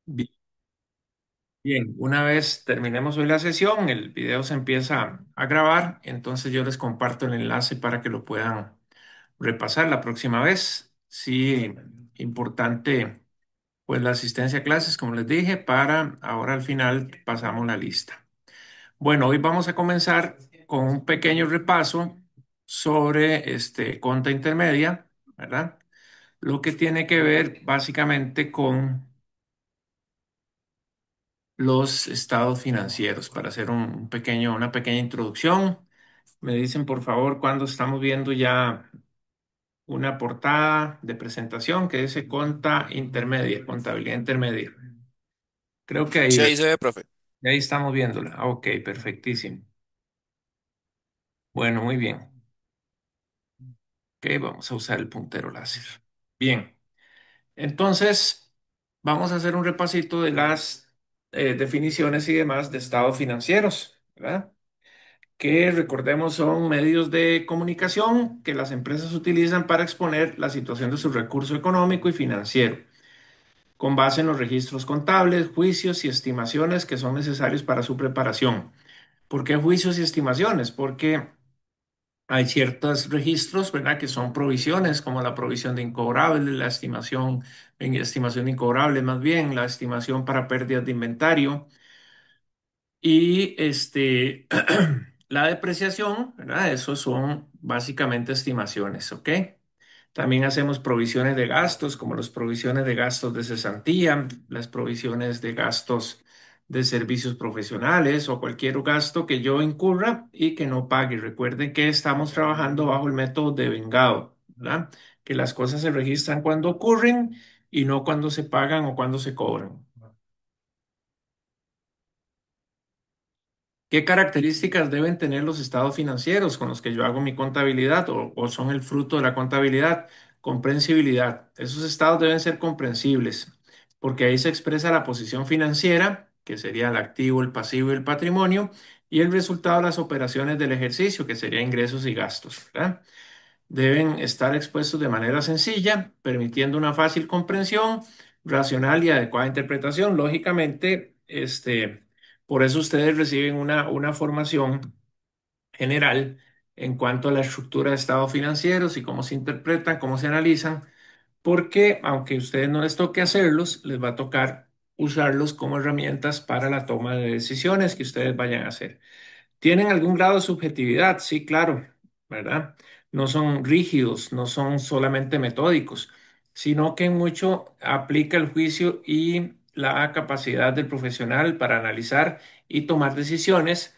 Bi- Bien, una vez terminemos hoy la sesión, el video se empieza a grabar, entonces yo les comparto el enlace para que lo puedan repasar la próxima vez. Sí, importante, pues la asistencia a clases, como les dije, para ahora al final pasamos la lista. Bueno, hoy vamos a comenzar con un pequeño repaso sobre conta intermedia, ¿verdad? Lo que tiene que ver básicamente con los estados financieros. Para hacer una pequeña introducción, me dicen por favor cuando estamos viendo ya una portada de presentación que dice conta intermedia, contabilidad intermedia. Creo que ahí, Sí, ahí se ve, profe. ahí estamos viéndola. Ah, ok, perfectísimo. Bueno, muy bien. Ok, vamos a usar el puntero láser. Bien, entonces vamos a hacer un repasito de las definiciones y demás de estados financieros, ¿verdad? Que recordemos son medios de comunicación que las empresas utilizan para exponer la situación de su recurso económico y financiero, con base en los registros contables, juicios y estimaciones que son necesarios para su preparación. ¿Por qué juicios y estimaciones? Porque hay ciertos registros, ¿verdad?, que son provisiones, como la provisión de incobrables, la estimación, en estimación de incobrables más bien, la estimación para pérdidas de inventario. Y la depreciación, ¿verdad? Esos son básicamente estimaciones, ¿ok? También hacemos provisiones de gastos, como las provisiones de gastos de cesantía, las provisiones de gastos de servicios profesionales o cualquier gasto que yo incurra y que no pague. Recuerden que estamos trabajando bajo el método de vengado, ¿verdad? Que las cosas se registran cuando ocurren y no cuando se pagan o cuando se cobran. ¿Qué características deben tener los estados financieros con los que yo hago mi contabilidad o son el fruto de la contabilidad? Comprensibilidad. Esos estados deben ser comprensibles porque ahí se expresa la posición financiera, que sería el activo, el pasivo y el patrimonio, y el resultado de las operaciones del ejercicio, que sería ingresos y gastos, ¿verdad? Deben estar expuestos de manera sencilla, permitiendo una fácil comprensión, racional y adecuada interpretación. Lógicamente, por eso ustedes reciben una formación general en cuanto a la estructura de estados financieros y cómo se interpretan, cómo se analizan, porque aunque a ustedes no les toque hacerlos, les va a tocar usarlos como herramientas para la toma de decisiones que ustedes vayan a hacer. ¿Tienen algún grado de subjetividad? Sí, claro, ¿verdad? No son rígidos, no son solamente metódicos, sino que mucho aplica el juicio y la capacidad del profesional para analizar y tomar decisiones.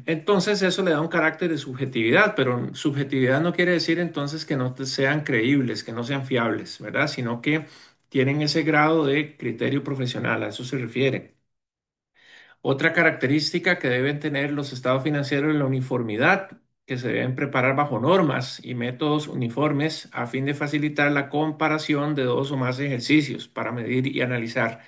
Entonces eso le da un carácter de subjetividad, pero subjetividad no quiere decir entonces que no sean creíbles, que no sean fiables, ¿verdad? Sino que tienen ese grado de criterio profesional, a eso se refiere. Otra característica que deben tener los estados financieros es la uniformidad, que se deben preparar bajo normas y métodos uniformes a fin de facilitar la comparación de dos o más ejercicios para medir y analizar.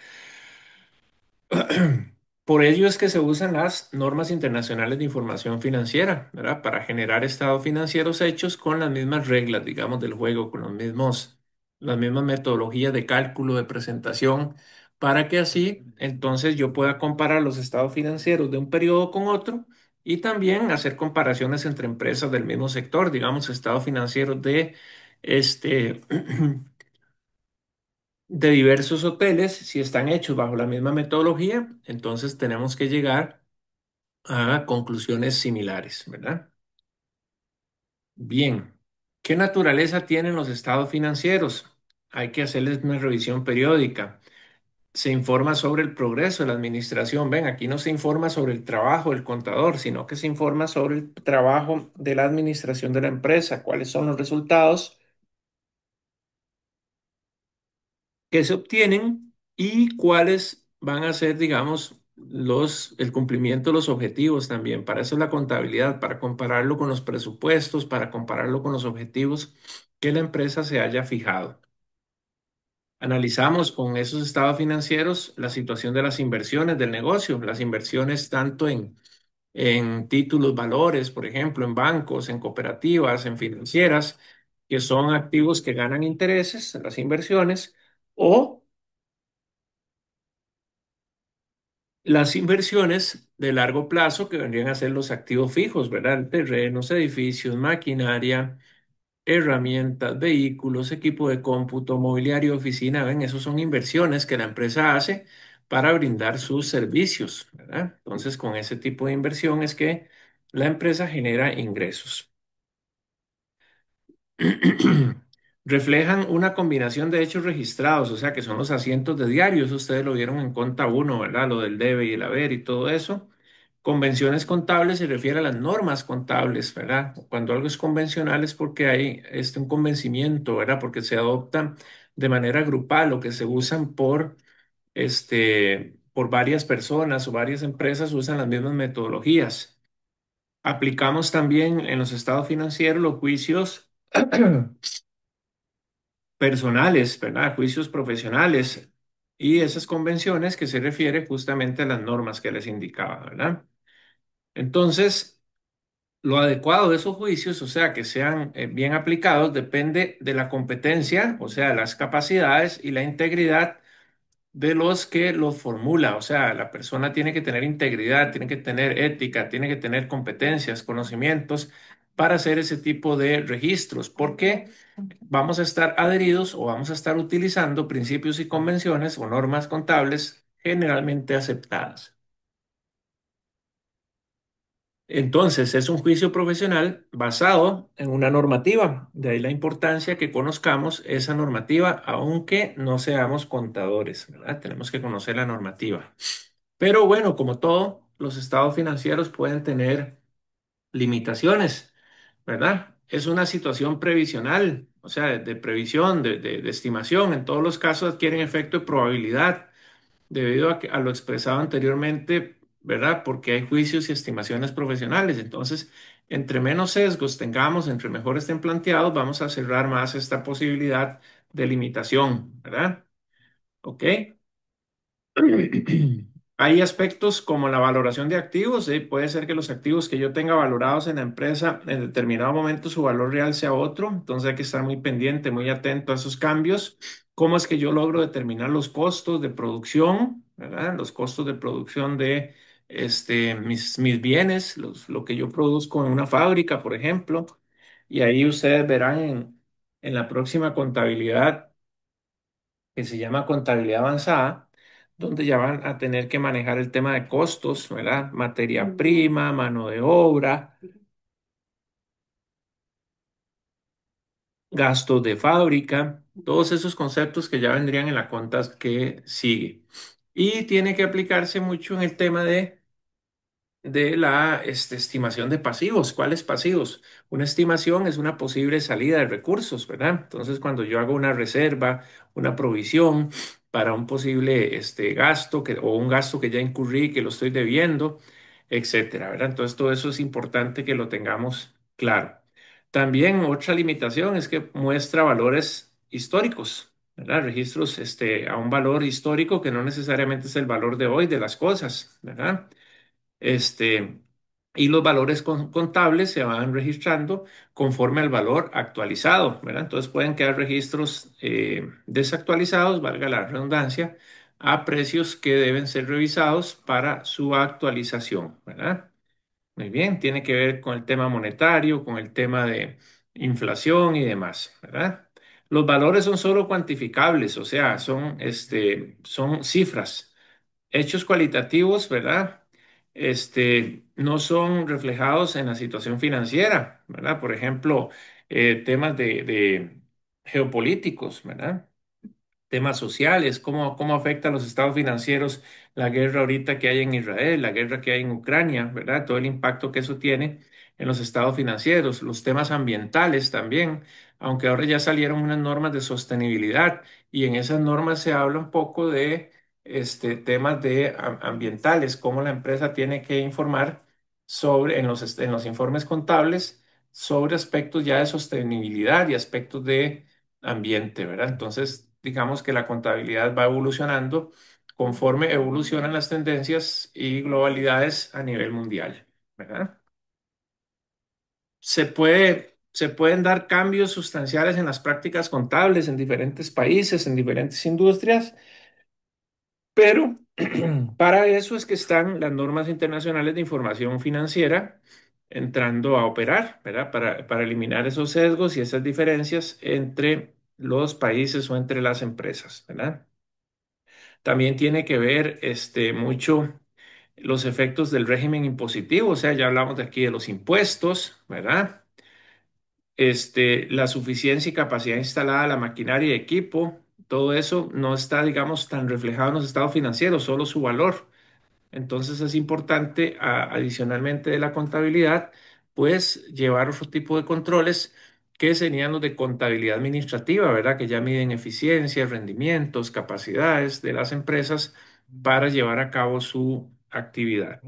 Por ello es que se usan las normas internacionales de información financiera, ¿verdad? Para generar estados financieros hechos con las mismas reglas, digamos, del juego, con las mismas metodologías de cálculo, de presentación, para que así entonces yo pueda comparar los estados financieros de un periodo con otro y también hacer comparaciones entre empresas del mismo sector, digamos, estados financieros de este de diversos hoteles, si están hechos bajo la misma metodología, entonces tenemos que llegar a conclusiones similares, ¿verdad? Bien, ¿qué naturaleza tienen los estados financieros? Hay que hacerles una revisión periódica. Se informa sobre el progreso de la administración. Ven, aquí no se informa sobre el trabajo del contador, sino que se informa sobre el trabajo de la administración de la empresa, cuáles son los resultados que se obtienen y cuáles van a ser, digamos, el cumplimiento de los objetivos también. Para eso es la contabilidad, para compararlo con los presupuestos, para compararlo con los objetivos que la empresa se haya fijado. Analizamos con esos estados financieros la situación de las inversiones del negocio, las inversiones tanto en títulos, valores, por ejemplo, en bancos, en cooperativas, en financieras, que son activos que ganan intereses, las inversiones, o Las inversiones de largo plazo que vendrían a ser los activos fijos, ¿verdad? Terrenos, edificios, maquinaria, herramientas, vehículos, equipo de cómputo, mobiliario, oficina, ven, esos son inversiones que la empresa hace para brindar sus servicios, ¿verdad? Entonces, con ese tipo de inversión es que la empresa genera ingresos. Reflejan una combinación de hechos registrados, o sea, que son los asientos de diario, eso ustedes lo vieron en conta uno, ¿verdad? Lo del debe y el haber y todo eso. Convenciones contables se refiere a las normas contables, ¿verdad? Cuando algo es convencional es porque hay un convencimiento, ¿verdad? Porque se adoptan de manera grupal o que se usan por varias personas o varias empresas usan las mismas metodologías. Aplicamos también en los estados financieros los juicios personales, ¿verdad? Juicios profesionales y esas convenciones que se refiere justamente a las normas que les indicaba, ¿verdad? Entonces, lo adecuado de esos juicios, o sea, que sean bien aplicados, depende de la competencia, o sea, las capacidades y la integridad de los que los formula. O sea, la persona tiene que tener integridad, tiene que tener ética, tiene que tener competencias, conocimientos para hacer ese tipo de registros, porque vamos a estar adheridos o vamos a estar utilizando principios y convenciones o normas contables generalmente aceptadas. Entonces, es un juicio profesional basado en una normativa. De ahí la importancia que conozcamos esa normativa, aunque no seamos contadores, ¿verdad? Tenemos que conocer la normativa. Pero bueno, como todo, los estados financieros pueden tener limitaciones, ¿verdad? Es una situación previsional, o sea, de previsión, de estimación. En todos los casos adquieren efecto de probabilidad debido a lo expresado anteriormente, ¿verdad? Porque hay juicios y estimaciones profesionales. Entonces, entre menos sesgos tengamos, entre mejor estén planteados, vamos a cerrar más esta posibilidad de limitación, ¿verdad? ¿Ok? Hay aspectos como la valoración de activos. Puede ser que los activos que yo tenga valorados en la empresa en determinado momento su valor real sea otro. Entonces hay que estar muy pendiente, muy atento a esos cambios. ¿Cómo es que yo logro determinar los costos de producción, ¿verdad? Los costos de producción de mis bienes, lo que yo produzco en una fábrica, por ejemplo. Y ahí ustedes verán en la próxima contabilidad que se llama contabilidad avanzada, donde ya van a tener que manejar el tema de costos, ¿verdad? Materia prima, mano de obra, gastos de fábrica, todos esos conceptos que ya vendrían en la cuenta que sigue. Y tiene que aplicarse mucho en el tema de la estimación de pasivos. ¿Cuáles pasivos? Una estimación es una posible salida de recursos, ¿verdad? Entonces, cuando yo hago una reserva, una provisión para un posible gasto o un gasto que ya incurrí, que lo estoy debiendo, etcétera, ¿verdad? Entonces, todo eso es importante que lo tengamos claro. También otra limitación es que muestra valores históricos, ¿verdad? Registros a un valor histórico que no necesariamente es el valor de hoy de las cosas, ¿verdad? Este, y los valores contables se van registrando conforme al valor actualizado, ¿verdad? Entonces pueden quedar registros desactualizados, valga la redundancia, a precios que deben ser revisados para su actualización, ¿verdad? Muy bien, tiene que ver con el tema monetario, con el tema de inflación y demás, ¿verdad? Los valores son solo cuantificables, o sea, son cifras. Hechos cualitativos, ¿verdad? No son reflejados en la situación financiera, ¿verdad? Por ejemplo, temas de geopolíticos, ¿verdad? Temas sociales, cómo afecta a los estados financieros la guerra ahorita que hay en Israel, la guerra que hay en Ucrania, ¿verdad? Todo el impacto que eso tiene en los estados financieros, los temas ambientales también, aunque ahora ya salieron unas normas de sostenibilidad y en esas normas se habla un poco de temas ambientales, cómo la empresa tiene que informar en los informes contables sobre aspectos ya de sostenibilidad y aspectos de ambiente, ¿verdad? Entonces, digamos que la contabilidad va evolucionando conforme evolucionan las tendencias y globalidades a nivel mundial, ¿verdad? Se pueden dar cambios sustanciales en las prácticas contables en diferentes países, en diferentes industrias, Pero para eso es que están las normas internacionales de información financiera entrando a operar, ¿verdad? Para eliminar esos sesgos y esas diferencias entre los países o entre las empresas, ¿verdad? También tiene que ver mucho los efectos del régimen impositivo, o sea, ya hablamos de aquí de los impuestos, ¿verdad? La suficiencia y capacidad instalada de la maquinaria y equipo, todo eso no está, digamos, tan reflejado en los estados financieros, solo su valor. Entonces es importante, adicionalmente de la contabilidad, pues llevar otro tipo de controles que serían los de contabilidad administrativa, ¿verdad? Que ya miden eficiencia, rendimientos, capacidades de las empresas para llevar a cabo su actividad.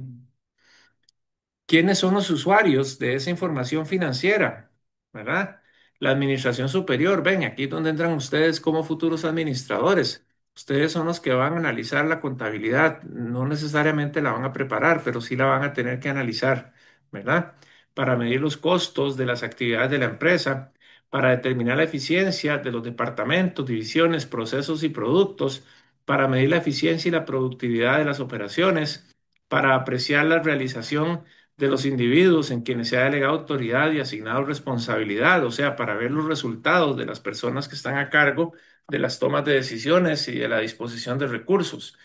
¿Quiénes son los usuarios de esa información financiera? ¿Verdad? La administración superior. Ven, aquí es donde entran ustedes como futuros administradores. Ustedes son los que van a analizar la contabilidad. No necesariamente la van a preparar, pero sí la van a tener que analizar, ¿verdad? Para medir los costos de las actividades de la empresa, para determinar la eficiencia de los departamentos, divisiones, procesos y productos, para medir la eficiencia y la productividad de las operaciones, para apreciar la realización de los individuos en quienes se ha delegado autoridad y asignado responsabilidad, o sea, para ver los resultados de las personas que están a cargo de las tomas de decisiones y de la disposición de recursos,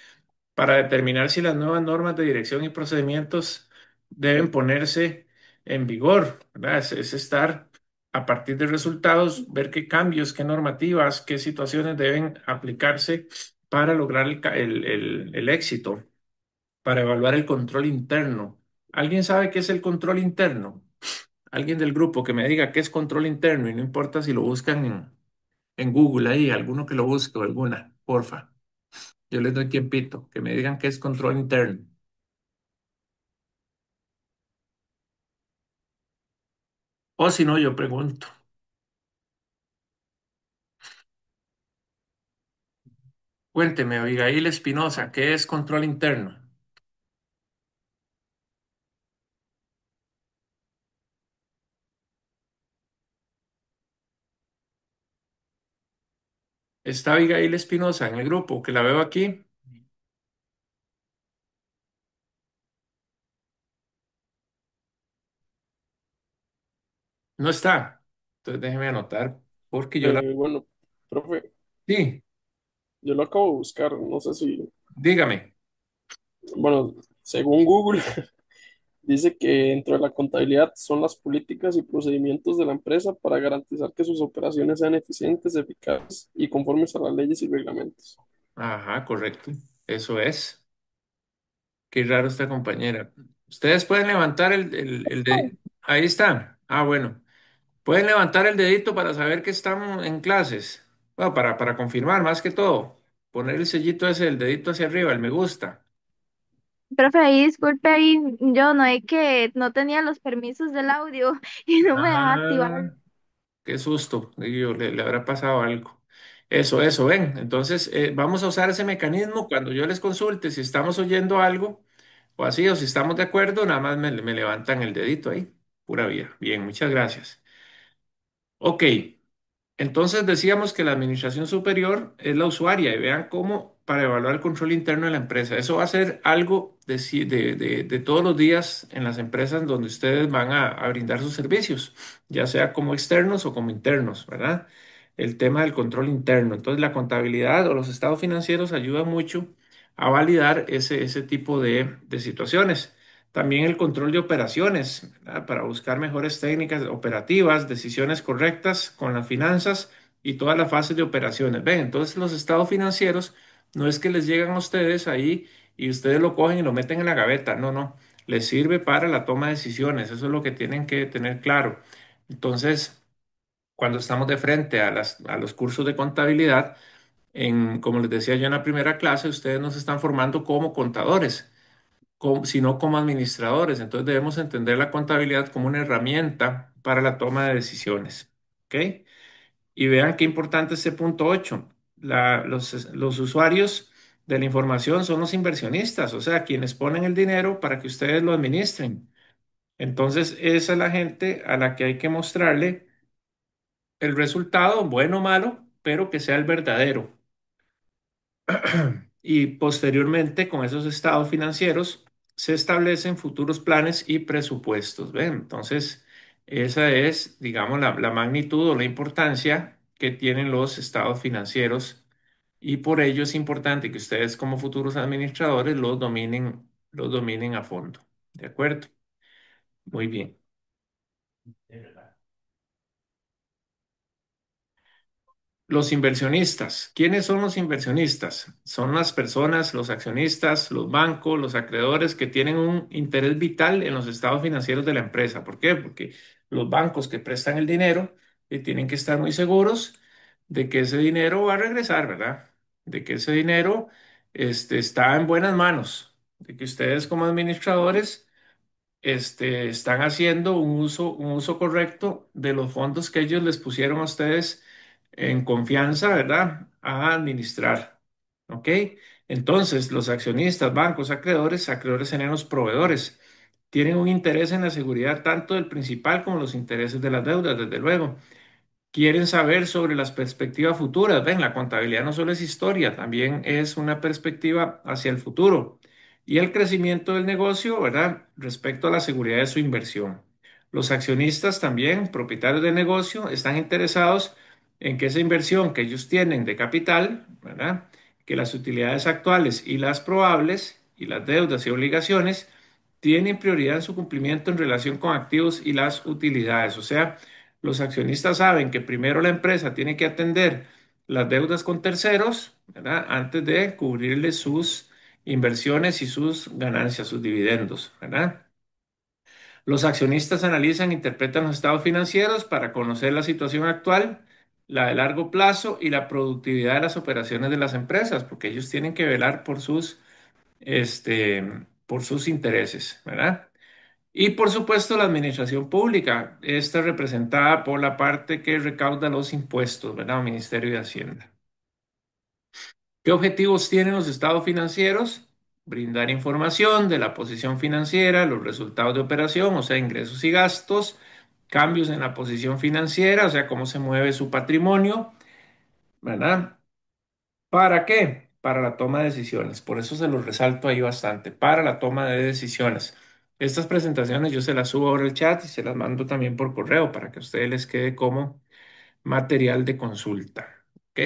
para determinar si las nuevas normas de dirección y procedimientos deben ponerse en vigor, ¿verdad? Es estar a partir de resultados, ver qué cambios, qué normativas, qué situaciones deben aplicarse para lograr el éxito, para evaluar el control interno. ¿Alguien sabe qué es el control interno? Alguien del grupo que me diga qué es control interno y no importa si lo buscan en Google ahí, alguno que lo busque o alguna, porfa. Yo les doy tiempito, que me digan qué es control interno. O si no, yo pregunto. Cuénteme, Abigail Espinosa, ¿qué es control interno? ¿Está Abigail Espinosa en el grupo que la veo aquí? No está. Entonces déjeme anotar porque yo la... Bueno, profe, Sí, yo lo acabo de buscar, no sé si, dígame. bueno, según Google, dice que dentro de la contabilidad son las políticas y procedimientos de la empresa para garantizar que sus operaciones sean eficientes, eficaces y conformes a las leyes y reglamentos. Ajá, correcto. Eso es. Qué raro esta compañera. Ustedes pueden levantar el de... Ahí está. Ah, bueno. Pueden levantar el dedito para saber que estamos en clases. Bueno, para confirmar más que todo. Poner el sellito ese, el dedito hacia arriba, el me gusta. Profe, ahí disculpe, ahí yo no es que no tenía los permisos del audio y no me dejaba activar. Ah, qué susto. Digo, le habrá pasado algo. Eso, ven. Entonces, vamos a usar ese mecanismo cuando yo les consulte si estamos oyendo algo o así, o si estamos de acuerdo, nada más me levantan el dedito ahí. Pura vida. Bien, muchas gracias. Ok. Entonces decíamos que la administración superior es la usuaria y vean cómo para evaluar el control interno de la empresa. Eso va a ser algo de todos los días en las empresas donde ustedes van a brindar sus servicios, ya sea como externos o como internos, ¿verdad? El tema del control interno. Entonces la contabilidad o los estados financieros ayudan mucho a validar ese tipo de situaciones. También el control de operaciones, ¿verdad? Para buscar mejores técnicas operativas, decisiones correctas con las finanzas y todas las fases de operaciones. Ven, entonces los estados financieros no es que les llegan a ustedes ahí y ustedes lo cogen y lo meten en la gaveta. No, no. Les sirve para la toma de decisiones. Eso es lo que tienen que tener claro. Entonces, cuando estamos de frente a los cursos de contabilidad, como les decía yo en la primera clase, ustedes nos están formando como contadores sino como administradores. Entonces debemos entender la contabilidad como una herramienta para la toma de decisiones. ¿Ok? Y vean qué importante este punto 8. Los usuarios de la información son los inversionistas, o sea, quienes ponen el dinero para que ustedes lo administren. Entonces, esa es la gente a la que hay que mostrarle el resultado, bueno o malo, pero que sea el verdadero. y posteriormente con esos estados financieros se establecen futuros planes y presupuestos. ¿Ven? Entonces, esa es, digamos, la magnitud o la importancia que tienen los estados financieros y por ello es importante que ustedes como futuros administradores los dominen a fondo. ¿De acuerdo? Muy bien. Los inversionistas. ¿Quiénes son los inversionistas? Son las personas, los accionistas, los bancos, los acreedores que tienen un interés vital en los estados financieros de la empresa. ¿Por qué? Porque los bancos que prestan el dinero tienen que estar muy seguros de que ese dinero va a regresar, ¿verdad? De que ese dinero está en buenas manos, de que ustedes como administradores están haciendo un uso correcto de los fondos que ellos les pusieron a ustedes en confianza, ¿verdad? A administrar. ¿Ok? Entonces, los accionistas, bancos, acreedores, acreedores serían los proveedores. Tienen un interés en la seguridad tanto del principal como los intereses de las deudas, desde luego. Quieren saber sobre las perspectivas futuras. Ven, la contabilidad no solo es historia, también es una perspectiva hacia el futuro y el crecimiento del negocio, ¿verdad? Respecto a la seguridad de su inversión. Los accionistas también, propietarios del negocio, están interesados en que esa inversión que ellos tienen de capital, ¿verdad? Que las utilidades actuales y las probables y las deudas y obligaciones tienen prioridad en su cumplimiento en relación con activos y las utilidades. O sea, los accionistas saben que primero la empresa tiene que atender las deudas con terceros, ¿verdad? Antes de cubrirle sus inversiones y sus ganancias, sus dividendos, ¿verdad? Los accionistas analizan e interpretan los estados financieros para conocer la situación actual, la de largo plazo y la productividad de las operaciones de las empresas, porque ellos tienen que velar este, por sus intereses, ¿verdad? Y por supuesto la administración pública, esta representada por la parte que recauda los impuestos, ¿verdad? Ministerio de Hacienda. ¿Qué objetivos tienen los estados financieros? Brindar información de la posición financiera, los resultados de operación, o sea, ingresos y gastos, cambios en la posición financiera, o sea, cómo se mueve su patrimonio, ¿verdad? ¿Para qué? Para la toma de decisiones. Por eso se los resalto ahí bastante, para la toma de decisiones. Estas presentaciones yo se las subo ahora al chat y se las mando también por correo para que a ustedes les quede como material de consulta. ¿Ok?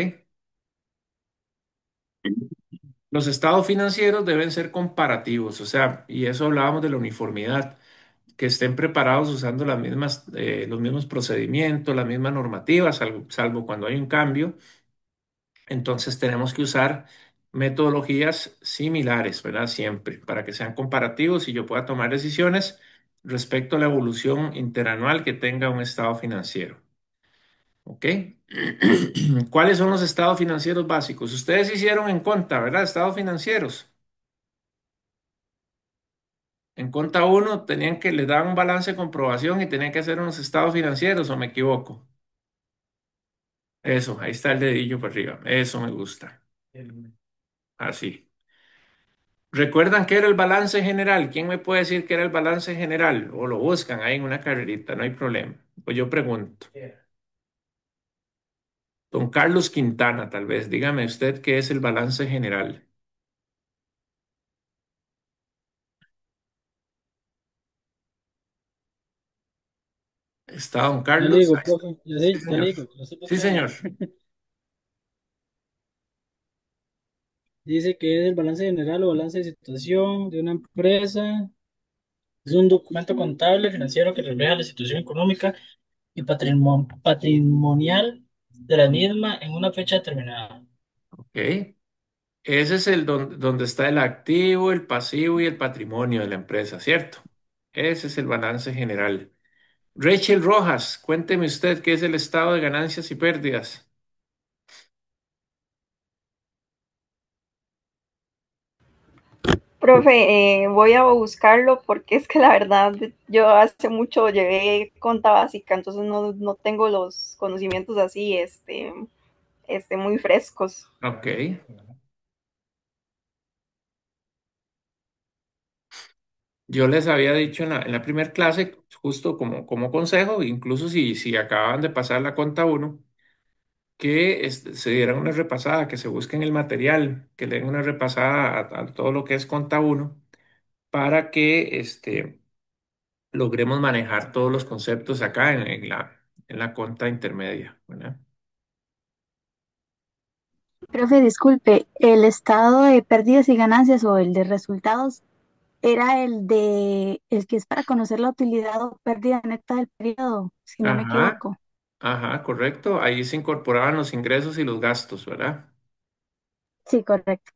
Los estados financieros deben ser comparativos, o sea, y eso hablábamos de la uniformidad, que estén preparados usando los mismos procedimientos, las mismas normativas, salvo cuando hay un cambio. Entonces tenemos que usar metodologías similares, ¿verdad? Siempre, para que sean comparativos y yo pueda tomar decisiones respecto a la evolución interanual que tenga un estado financiero. ¿Ok? ¿Cuáles son los estados financieros básicos? Ustedes hicieron en Conta, ¿verdad? Estados financieros. En Conta uno tenían que les daban un balance de comprobación y tenían que hacer unos estados financieros, ¿o me equivoco? Eso, ahí está el dedillo para arriba. Eso me gusta. Así. ¿Recuerdan qué era el balance general? ¿Quién me puede decir qué era el balance general? O lo buscan ahí en una carrerita, no hay problema. Pues yo pregunto. Don Carlos Quintana, tal vez. Dígame usted qué es el balance general. ¿Está don Ya le Carlos? digo, Ahí está. profe, Sí, ya le señor. digo, lo estoy Sí, buscando. señor. Dice que es el balance general o balance de situación de una empresa. Es un documento contable financiero que refleja la situación económica y patrimonial de la misma en una fecha determinada. Ok. Ese es donde está el activo, el pasivo y el patrimonio de la empresa, ¿cierto? Ese es el balance general. Rachel Rojas, cuénteme usted qué es el estado de ganancias y pérdidas. Profe, voy a buscarlo porque es que la verdad yo hace mucho llevé conta básica, entonces no tengo los conocimientos así, muy frescos. Ok. Yo les había dicho en la primera clase, justo como consejo, incluso si acababan de pasar la cuenta uno, que se dieran una repasada, que se busquen el material, que le den una repasada a todo lo que es Conta uno para que logremos manejar todos los conceptos acá en la Conta intermedia, ¿verdad? Profe, disculpe, ¿el estado de pérdidas y ganancias o el de resultados era el que es para conocer la utilidad o pérdida neta del periodo, si no me Ajá, equivoco? ajá, correcto. Ahí se incorporaban los ingresos y los gastos, ¿verdad? Sí, correcto.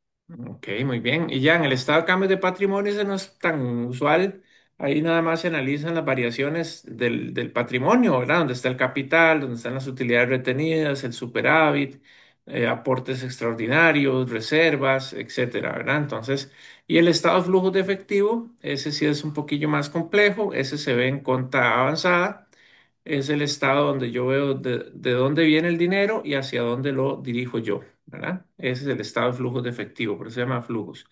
Ok, muy bien. Y ya en el estado de cambios de patrimonio, eso no es tan usual. Ahí nada más se analizan las variaciones del patrimonio, ¿verdad? Donde está el capital, donde están las utilidades retenidas, el superávit, aportes extraordinarios, reservas, etcétera, ¿verdad? Entonces, y el estado de flujos de efectivo, ese sí es un poquillo más complejo, ese se ve en cuenta avanzada. Es el estado donde yo veo de dónde viene el dinero y hacia dónde lo dirijo yo, ¿verdad? Ese es el estado de flujos de efectivo, por eso se llama flujos.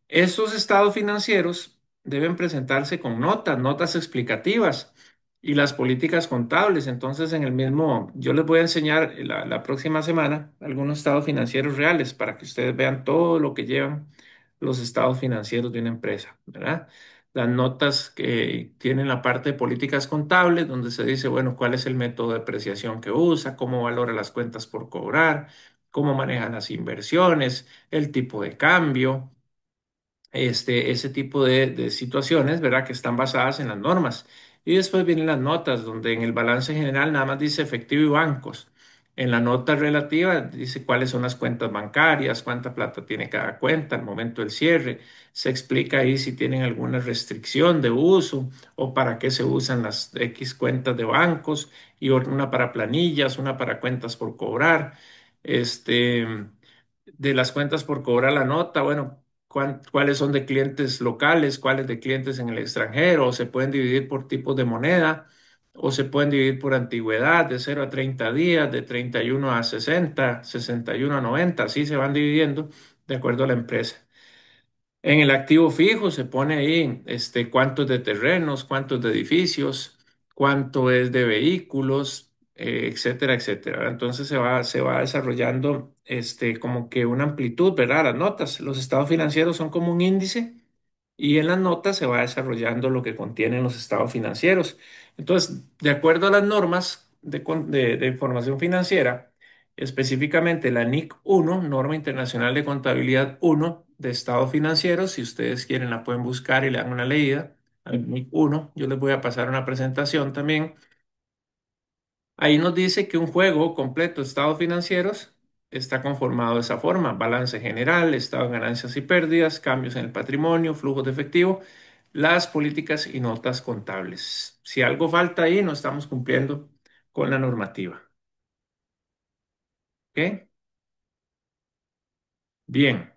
Estos estados financieros deben presentarse con notas, notas explicativas y las políticas contables. Entonces, en el mismo, yo les voy a enseñar la próxima semana algunos estados financieros reales para que ustedes vean todo lo que llevan los estados financieros de una empresa, ¿verdad? Las notas que tienen la parte de políticas contables, donde se dice, bueno, cuál es el método de apreciación que usa, cómo valora las cuentas por cobrar, cómo manejan las inversiones, el tipo de cambio, ese tipo de situaciones, ¿verdad? Que están basadas en las normas. Y después vienen las notas, donde en el balance general nada más dice efectivo y bancos. En la nota relativa dice cuáles son las cuentas bancarias, cuánta plata tiene cada cuenta al momento del cierre. Se explica ahí si tienen alguna restricción de uso o para qué se usan las X cuentas de bancos y una para planillas, una para cuentas por cobrar. Este, de las cuentas por cobrar la nota, bueno, cuáles son de clientes locales, cuáles de clientes en el extranjero, o se pueden dividir por tipos de moneda, o se pueden dividir por antigüedad, de 0 a 30 días, de 31 a 60, 61 a 90, así se van dividiendo de acuerdo a la empresa. En el activo fijo se pone ahí cuánto es de terrenos, cuánto es de edificios, cuánto es de vehículos, etcétera, etcétera. Entonces se va desarrollando como que una amplitud, ¿verdad? Las notas. Los estados financieros son como un índice y en las notas se va desarrollando lo que contienen los estados financieros. Entonces, de acuerdo a las normas de información financiera, específicamente la NIC 1, Norma Internacional de Contabilidad 1 de estados financieros, si ustedes quieren la pueden buscar y le dan una leída al NIC 1, yo les voy a pasar una presentación también. Ahí nos dice que un juego completo de estados financieros está conformado de esa forma: balance general, estado de ganancias y pérdidas, cambios en el patrimonio, flujos de efectivo, las políticas y notas contables. Si algo falta ahí, no estamos cumpliendo con la normativa. ¿Ok? Bien.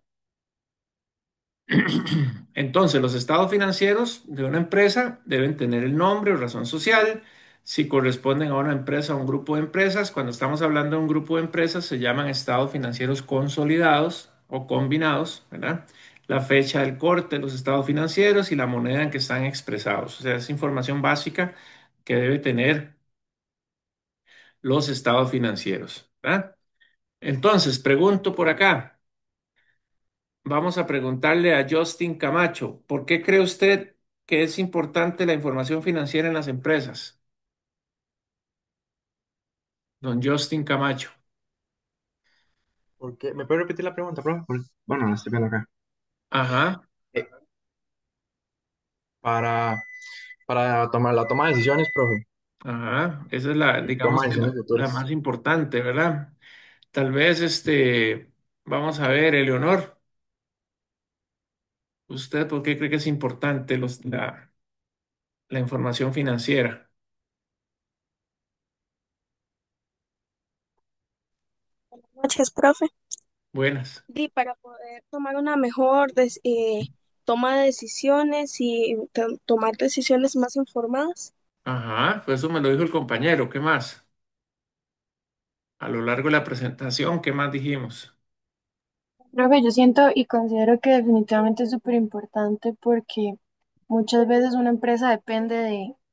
Entonces, los estados financieros de una empresa deben tener el nombre o razón social. Si corresponden a una empresa o un grupo de empresas, cuando estamos hablando de un grupo de empresas, se llaman estados financieros consolidados o combinados, ¿verdad? La fecha del corte de los estados financieros y la moneda en que están expresados. O sea, es información básica que debe tener los estados financieros, ¿verdad? Entonces, pregunto por acá. Vamos a preguntarle a Justin Camacho, ¿por qué cree usted que es importante la información financiera en las empresas? Don Justin Camacho. ¿Me puede repetir la pregunta, profe? Bueno, la estoy viendo acá. Ajá, Eh, para, para tomar la toma de decisiones, profe. ajá. Esa es Toma digamos de que decisiones la futuras. más importante, ¿verdad? Tal vez, vamos a ver, Eleonor, ¿usted por qué cree que es importante la información financiera? Noches, profe. Buenas. Para poder tomar una mejor toma de decisiones y tomar decisiones más informadas. Ajá, pues eso me lo dijo el compañero. ¿Qué más? A lo largo de la presentación, ¿qué más dijimos? Profe, yo siento y considero que definitivamente es súper importante porque muchas veces una empresa depende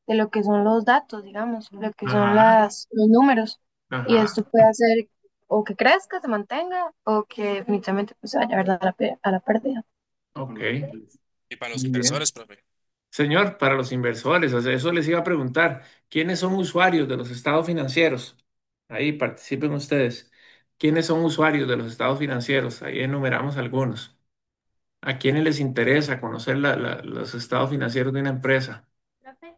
de lo que son los datos, digamos, lo que son Ajá, los números. Y ajá. esto puede hacer o que crezca, se mantenga, o que definitivamente pues, se vaya, ¿verdad? A la pérdida. Ok, Y para los muy bien. inversores, profe. Señor, para los inversores, o sea, eso les iba a preguntar, ¿quiénes son usuarios de los estados financieros? Ahí participen ustedes. ¿Quiénes son usuarios de los estados financieros? Ahí enumeramos algunos. ¿A quiénes les interesa conocer los estados financieros de una empresa? Profe,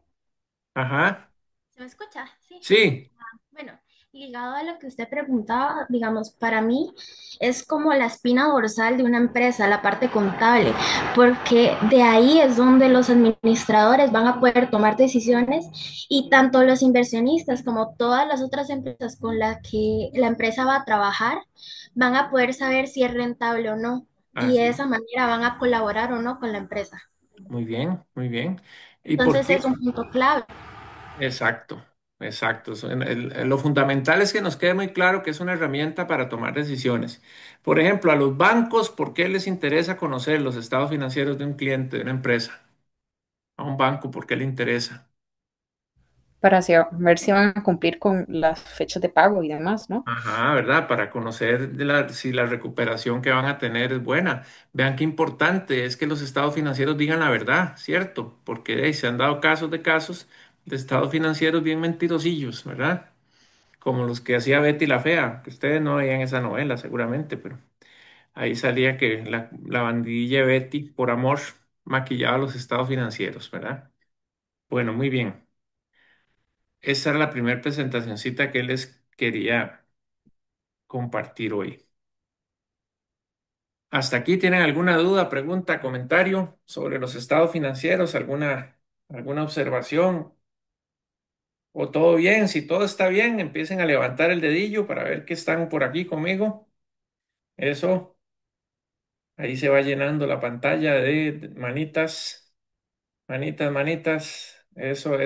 Ajá, ¿se me escucha? Sí. sí, Bueno, ligado a lo que usted preguntaba, digamos, para mí es como la espina dorsal de una empresa, la parte contable, porque de ahí es donde los administradores van a poder tomar decisiones y tanto los inversionistas como todas las otras empresas con las que la empresa va a trabajar van a poder saber si es rentable o no y de así. esa manera van a colaborar o no con la empresa. Muy bien, muy bien. ¿Y por Entonces es qué? un punto clave. Exacto, exacto. Lo fundamental es que nos quede muy claro que es una herramienta para tomar decisiones. Por ejemplo, a los bancos, ¿por qué les interesa conocer los estados financieros de un cliente, de una empresa? A un banco, ¿por qué le interesa? para ver si van a cumplir con las fechas de pago y demás, ¿no? Ajá, ¿verdad? Para conocer si la recuperación que van a tener es buena. Vean qué importante es que los estados financieros digan la verdad, ¿cierto? Porque se han dado casos de estados financieros bien mentirosillos, ¿verdad? Como los que hacía Betty la Fea, que ustedes no veían esa novela seguramente, pero ahí salía que la bandilla de Betty, por amor, maquillaba los estados financieros, ¿verdad? Bueno, muy bien. Esa era la primera presentacioncita que les quería compartir hoy. ¿Hasta aquí tienen alguna duda, pregunta, comentario sobre los estados financieros? ¿Alguna observación? ¿O todo bien? Si todo está bien, empiecen a levantar el dedillo para ver que están por aquí conmigo. Eso. Ahí se va llenando la pantalla de manitas, manitas, manitas. Eso.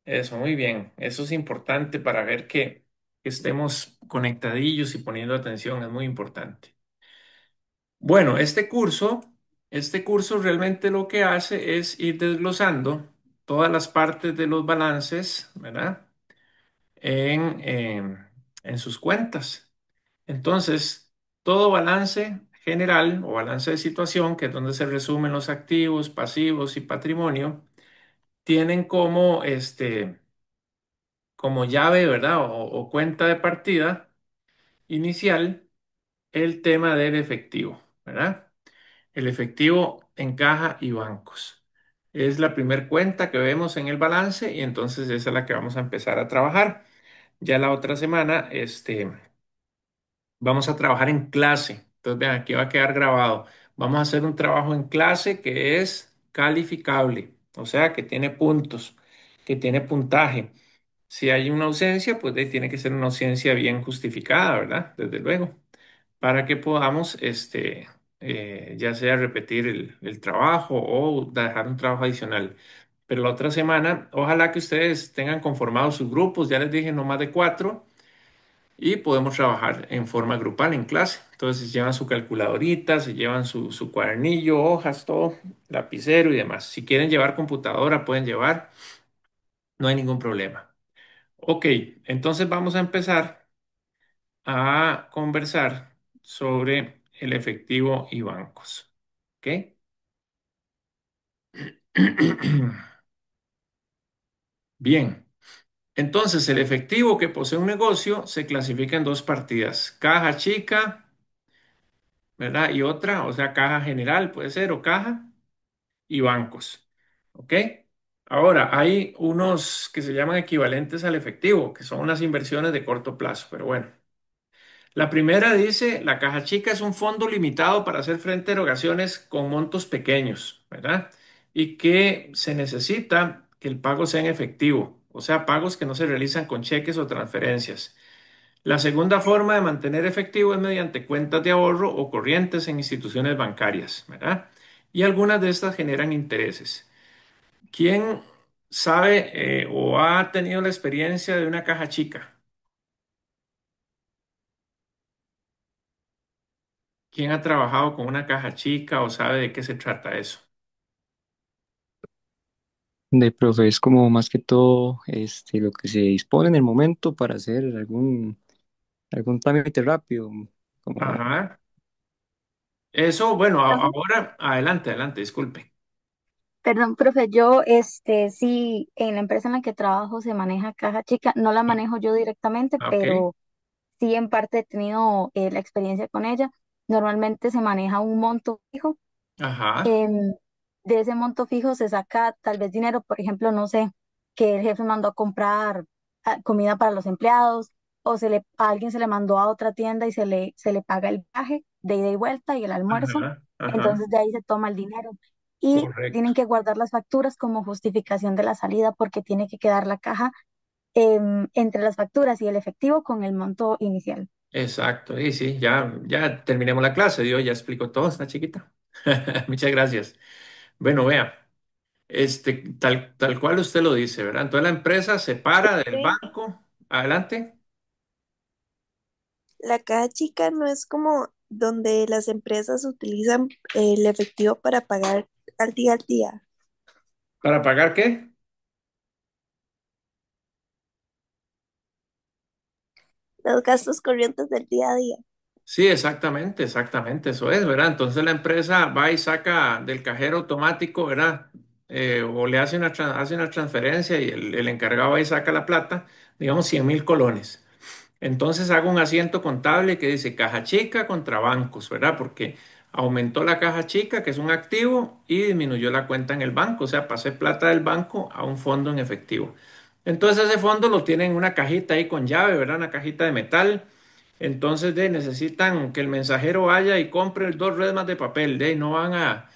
Eso, muy bien. Eso es importante para ver que estemos conectadillos y poniendo atención. Es muy importante. Bueno, este curso realmente lo que hace es ir desglosando todas las partes de los balances, ¿verdad? En sus cuentas. Entonces, todo balance general o balance de situación, que es donde se resumen los activos, pasivos y patrimonio, tienen como llave, ¿verdad? O cuenta de partida inicial el tema del efectivo, ¿verdad? El efectivo en caja y bancos. Es la primer cuenta que vemos en el balance y entonces esa es la que vamos a empezar a trabajar. Ya la otra semana, vamos a trabajar en clase. Entonces, vean, aquí va a quedar grabado. Vamos a hacer un trabajo en clase que es calificable, o sea, que tiene puntos, que tiene puntaje. Si hay una ausencia, pues tiene que ser una ausencia bien justificada, ¿verdad? Desde luego, para que podamos, ya sea repetir el trabajo o dejar un trabajo adicional. Pero la otra semana, ojalá que ustedes tengan conformados sus grupos, ya les dije, no más de 4 y podemos trabajar en forma grupal en clase. Entonces llevan su calculadorita, se llevan su cuadernillo, hojas, todo, lapicero y demás. Si quieren llevar computadora, pueden llevar, no hay ningún problema. Ok, entonces vamos a empezar a conversar sobre el efectivo y bancos. ¿Ok? Bien, entonces el efectivo que posee un negocio se clasifica en dos partidas, caja chica, ¿verdad? Y otra, o sea, caja general puede ser o caja y bancos. ¿Ok? Ahora, hay unos que se llaman equivalentes al efectivo, que son unas inversiones de corto plazo, pero bueno. La primera dice, la caja chica es un fondo limitado para hacer frente a erogaciones con montos pequeños, ¿verdad? Y que se necesita que el pago sea en efectivo, o sea, pagos que no se realizan con cheques o transferencias. La segunda forma de mantener efectivo es mediante cuentas de ahorro o corrientes en instituciones bancarias, ¿verdad? Y algunas de estas generan intereses. ¿Quién sabe o ha tenido la experiencia de una caja chica? ¿Quién ha trabajado con una caja chica o sabe de qué se trata eso? De profe, es como más que todo lo que se dispone en el momento para hacer algún trámite rápido, como, Ajá. Eso, bueno, Profe, ahora, adelante, adelante, disculpe. perdón, profe, yo, sí, en la empresa en la que trabajo se maneja caja chica, no la manejo yo directamente, Ah, ok. pero sí en parte he tenido la experiencia con ella. Normalmente se maneja un monto fijo. Ajá, em, de ese monto fijo se saca tal vez dinero, por ejemplo, no sé, que el jefe mandó a comprar comida para los empleados o a alguien se le mandó a otra tienda y se le paga el viaje de ida y vuelta y el almuerzo. ajá, ajá, Entonces de ahí se toma el dinero y correcto. tienen que guardar las facturas como justificación de la salida porque tiene que quedar la caja entre las facturas y el efectivo con el monto inicial. Exacto, y sí, ya terminemos la clase, Dios ya explicó todo, está chiquita. Muchas gracias. Bueno, vea, tal cual usted lo dice, ¿verdad? Entonces la empresa se para del Sí. banco, adelante, La caja chica no es como donde las empresas utilizan el efectivo para pagar al día, ¿para pagar qué? los gastos corrientes del día a día. Sí, exactamente, exactamente, eso es, ¿verdad? Entonces la empresa va y saca del cajero automático, ¿verdad? O le hace hace una transferencia y el encargado va y saca la plata, digamos 100.000 colones. Entonces hago un asiento contable que dice caja chica contra bancos, ¿verdad? Porque aumentó la caja chica, que es un activo, y disminuyó la cuenta en el banco, o sea, pasé plata del banco a un fondo en efectivo. Entonces ese fondo lo tienen en una cajita ahí con llave, ¿verdad? Una cajita de metal. Entonces necesitan que el mensajero vaya y compre dos resmas de papel, no van a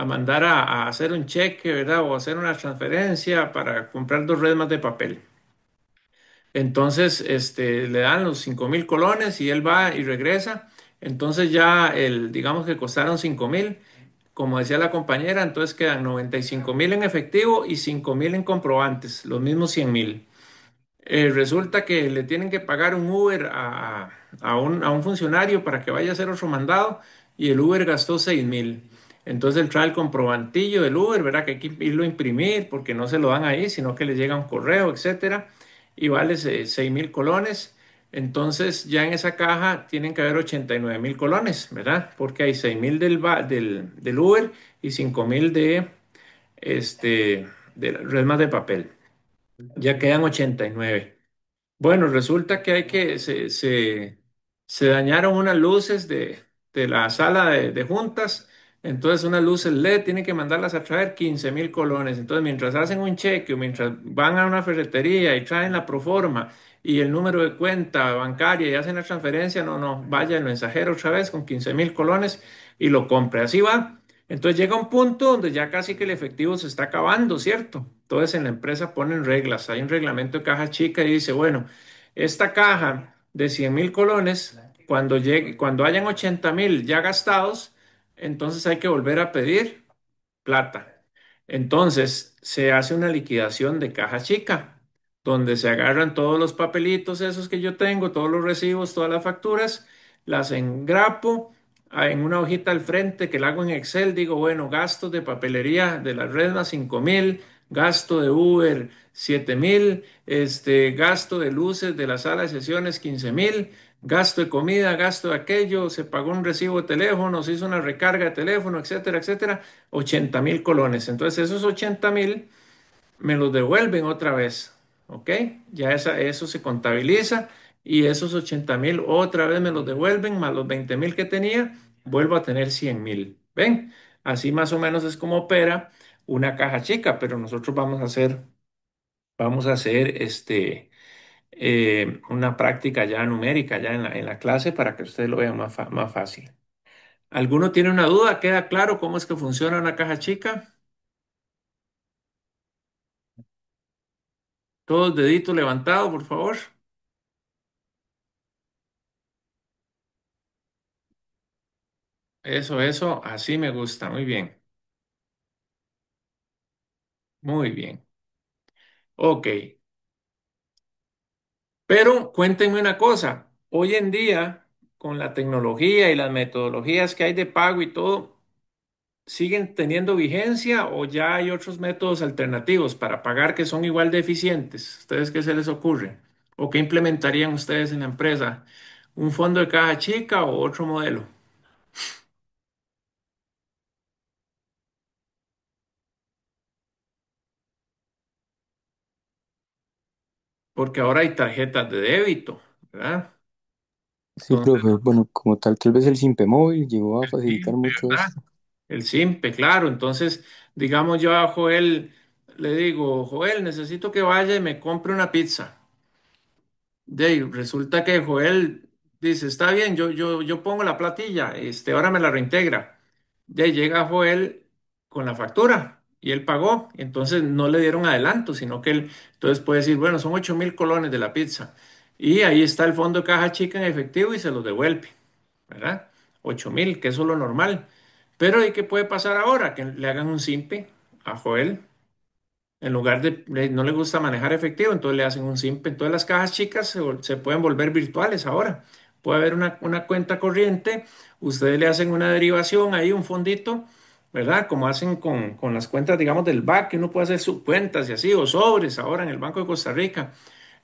mandar a hacer un cheque, ¿verdad? O hacer una transferencia para comprar dos resmas de papel. Entonces, le dan los 5.000 colones y él va y regresa. Entonces ya digamos que costaron 5.000, como decía la compañera, entonces quedan 95.000 en efectivo y 5.000 en comprobantes, los mismos 100.000. Resulta que le tienen que pagar un Uber a un funcionario para que vaya a hacer otro mandado y el Uber gastó 6.000. Entonces él trae el comprobantillo del Uber, ¿verdad? Que hay que irlo a imprimir porque no se lo dan ahí, sino que le llega un correo, etcétera, y vale 6.000 colones. Entonces ya en esa caja tienen que haber 89.000 colones, ¿verdad? Porque hay 6.000 del Uber y 5.000 de resmas de papel. Ya quedan 89. Bueno, resulta que se dañaron unas luces de la sala de juntas, entonces unas luces LED tienen que mandarlas a traer 15.000 colones. Entonces, mientras hacen un cheque o mientras van a una ferretería y traen la proforma y el número de cuenta bancaria y hacen la transferencia, no, vaya el mensajero otra vez con 15.000 colones y lo compre. Así va. Entonces llega un punto donde ya casi que el efectivo se está acabando, ¿cierto? Entonces en la empresa ponen reglas, hay un reglamento de caja chica y dice, bueno, esta caja de 100.000 colones, cuando hayan 80.000 ya gastados, entonces hay que volver a pedir plata. Entonces se hace una liquidación de caja chica, donde se agarran todos los papelitos esos que yo tengo, todos los recibos, todas las facturas, las engrapo en una hojita al frente que la hago en Excel, digo, bueno, gastos de papelería de la Redma 5.000, gasto de Uber 7.000, gasto de luces de la sala de sesiones 15.000, gasto de comida, gasto de aquello, se pagó un recibo de teléfono, se hizo una recarga de teléfono, etcétera, etcétera, 80.000 colones. Entonces esos 80.000 me los devuelven otra vez, ¿ok? Ya eso se contabiliza y esos 80.000 otra vez me los devuelven, más los 20.000 que tenía, vuelvo a tener 100.000. ¿Ven? Así más o menos es como opera una caja chica, pero nosotros vamos a hacer una práctica ya numérica ya en la clase para que ustedes lo vean más fácil. ¿Alguno tiene una duda? ¿Queda claro cómo es que funciona una caja chica? Todos dedito levantado, por favor. Eso, así me gusta. Muy bien, muy bien. Ok, pero cuéntenme una cosa. Hoy en día, con la tecnología y las metodologías que hay de pago y todo, ¿siguen teniendo vigencia o ya hay otros métodos alternativos para pagar que son igual de eficientes? ¿Ustedes qué se les ocurre? ¿O qué implementarían ustedes en la empresa ¿Un fondo de caja chica o otro modelo? Porque ahora hay tarjetas de débito, ¿verdad? Sí, Entonces, profe, bueno, como tal vez el Simpe móvil llegó a facilitar simple, mucho ¿verdad? esto. El simple, claro. Entonces, digamos yo a Joel le digo, Joel, necesito que vaya y me compre una pizza. De ahí, resulta que Joel dice, está bien, yo pongo la platilla, ahora me la reintegra. De ahí llega Joel con la factura y él pagó. Entonces no le dieron adelanto, sino que él entonces puede decir, bueno, son 8.000 colones de la pizza. Y ahí está el fondo de caja chica en efectivo y se los devuelve, ¿verdad? 8.000, que eso es lo normal. Pero ¿y qué puede pasar ahora? Que le hagan un simpe a Joel. En lugar de, no le gusta manejar efectivo, entonces le hacen un simpe. Entonces las cajas chicas se pueden volver virtuales ahora. Puede haber una cuenta corriente, ustedes le hacen una derivación ahí, un fondito, ¿verdad? Como hacen con las cuentas, digamos, del BAC, que uno puede hacer subcuentas y así, o sobres ahora en el Banco de Costa Rica.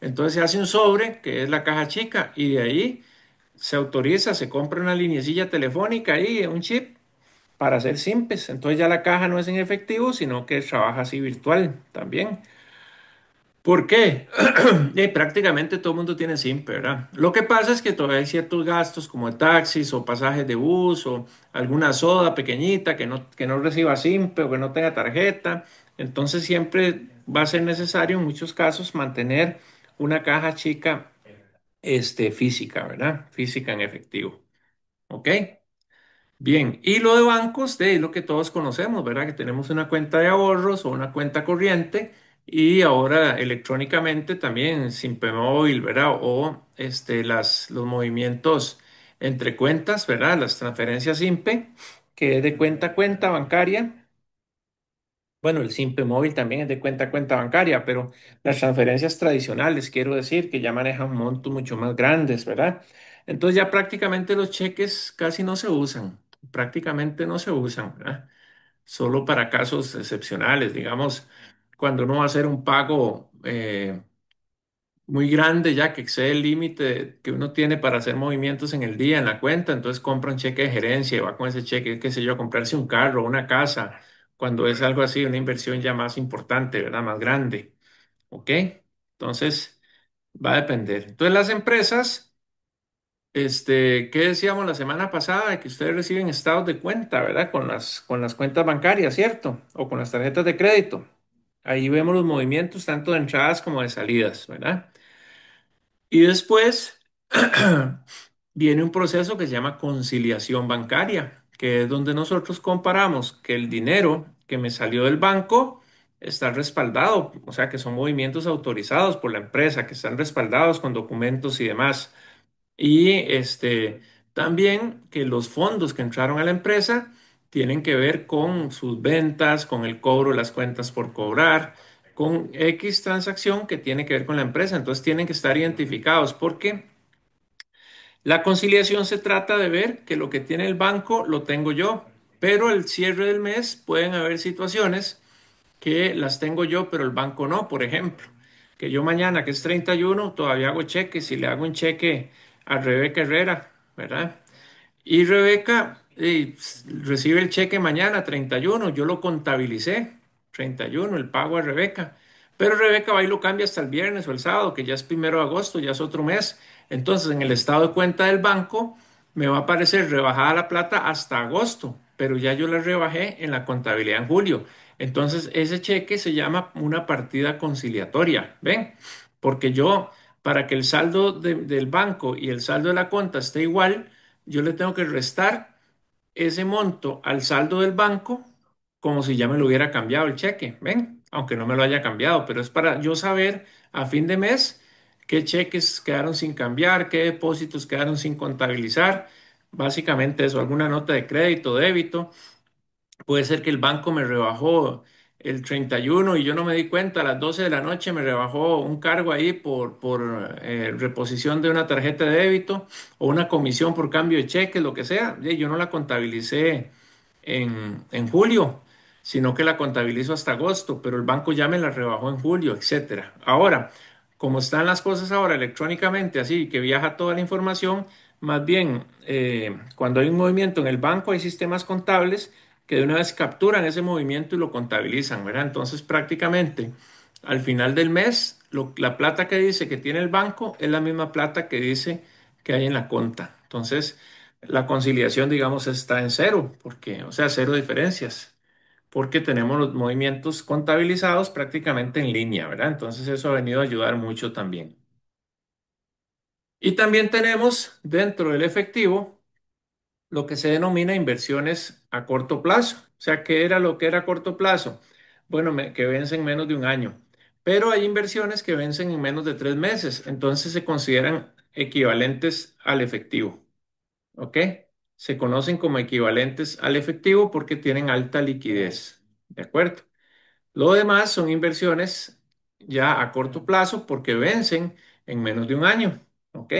Entonces se hace un sobre, que es la caja chica, y de ahí se autoriza, se compra una linecilla telefónica ahí, un chip, para hacer simples. Entonces ya la caja no es en efectivo, sino que trabaja así virtual también. ¿Por qué? Prácticamente todo el mundo tiene simple, ¿verdad? Lo que pasa es que todavía hay ciertos gastos como taxis o pasajes de bus o alguna soda pequeñita que no reciba simple o que no tenga tarjeta. Entonces siempre va a ser necesario en muchos casos mantener una caja chica física, ¿verdad? Física en efectivo. ¿Ok? Bien, y lo de bancos, de lo que todos conocemos, ¿verdad? Que tenemos una cuenta de ahorros o una cuenta corriente y ahora electrónicamente también Simpemóvil, ¿verdad? O los movimientos entre cuentas, ¿verdad? Las transferencias Simpe, que es de cuenta a cuenta bancaria. Bueno, el Simpe móvil también es de cuenta a cuenta bancaria, pero las transferencias tradicionales, quiero decir, que ya manejan montos mucho más grandes, ¿verdad? Entonces ya prácticamente los cheques casi no se usan, prácticamente no se usan, ¿verdad? Solo para casos excepcionales, digamos, cuando uno va a hacer un pago muy grande ya que excede el límite que uno tiene para hacer movimientos en el día en la cuenta, entonces compra un cheque de gerencia y va con ese cheque, qué sé yo, a comprarse un carro, una casa, cuando es algo así, una inversión ya más importante, ¿verdad? Más grande, ¿ok? Entonces, va a depender. Entonces, las empresas, ¿qué decíamos la semana pasada? De que ustedes reciben estados de cuenta, ¿verdad? Con las cuentas bancarias, ¿cierto? O con las tarjetas de crédito. Ahí vemos los movimientos tanto de entradas como de salidas, ¿verdad? Y después viene un proceso que se llama conciliación bancaria, que es donde nosotros comparamos que el dinero que me salió del banco está respaldado, o sea, que son movimientos autorizados por la empresa, que están respaldados con documentos y demás. Y también que los fondos que entraron a la empresa tienen que ver con sus ventas, con el cobro de las cuentas por cobrar, con X transacción que tiene que ver con la empresa. Entonces tienen que estar identificados porque la conciliación se trata de ver que lo que tiene el banco lo tengo yo, pero al cierre del mes pueden haber situaciones que las tengo yo, pero el banco no. Por ejemplo, que yo mañana, que es 31 todavía hago cheques y le hago un cheque a Rebeca Herrera, ¿verdad? Y Rebeca recibe el cheque mañana, 31. Yo lo contabilicé, 31, el pago a Rebeca. Pero Rebeca va y lo cambia hasta el viernes o el sábado, que ya es 1 de agosto, ya es otro mes. Entonces, en el estado de cuenta del banco me va a aparecer rebajada la plata hasta agosto, pero ya yo la rebajé en la contabilidad en julio. Entonces, ese cheque se llama una partida conciliatoria, ¿ven? Porque yo, para que el saldo del banco y el saldo de la cuenta esté igual, yo le tengo que restar ese monto al saldo del banco como si ya me lo hubiera cambiado el cheque, ¿ven? Aunque no me lo haya cambiado, pero es para yo saber a fin de mes qué cheques quedaron sin cambiar, qué depósitos quedaron sin contabilizar, básicamente eso, alguna nota de crédito, débito. Puede ser que el banco me rebajó el 31 y yo no me di cuenta, a las 12 de la noche me rebajó un cargo ahí por reposición de una tarjeta de débito o una comisión por cambio de cheque, lo que sea. Y yo no la contabilicé en julio, sino que la contabilizo hasta agosto, pero el banco ya me la rebajó en julio, etcétera. Ahora, como están las cosas ahora electrónicamente, así que viaja toda la información, más bien cuando hay un movimiento en el banco hay sistemas contables que de una vez capturan ese movimiento y lo contabilizan, ¿verdad? Entonces prácticamente al final del mes la plata que dice que tiene el banco es la misma plata que dice que hay en la cuenta. Entonces la conciliación, digamos, está en cero, porque, o sea, cero diferencias porque tenemos los movimientos contabilizados prácticamente en línea, ¿verdad? Entonces eso ha venido a ayudar mucho también. Y también tenemos dentro del efectivo lo que se denomina inversiones a corto plazo. O sea, ¿qué era lo que era a corto plazo? Bueno, que vencen menos de un año. Pero hay inversiones que vencen en menos de 3 meses. Entonces se consideran equivalentes al efectivo. ¿Ok? Se conocen como equivalentes al efectivo porque tienen alta liquidez. ¿De acuerdo? Lo demás son inversiones ya a corto plazo porque vencen en menos de un año. ¿Ok?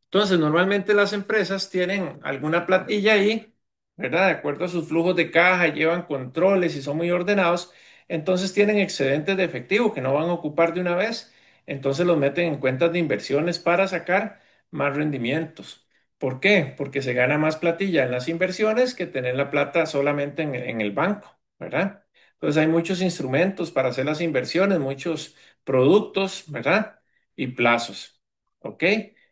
Entonces, normalmente las empresas tienen alguna platilla ahí, ¿verdad? De acuerdo a sus flujos de caja, llevan controles y son muy ordenados. Entonces tienen excedentes de efectivo que no van a ocupar de una vez. Entonces los meten en cuentas de inversiones para sacar más rendimientos. ¿Por qué? Porque se gana más platilla en las inversiones que tener la plata solamente en el banco, ¿verdad? Entonces hay muchos instrumentos para hacer las inversiones, muchos productos, ¿verdad? Y plazos. ¿Ok?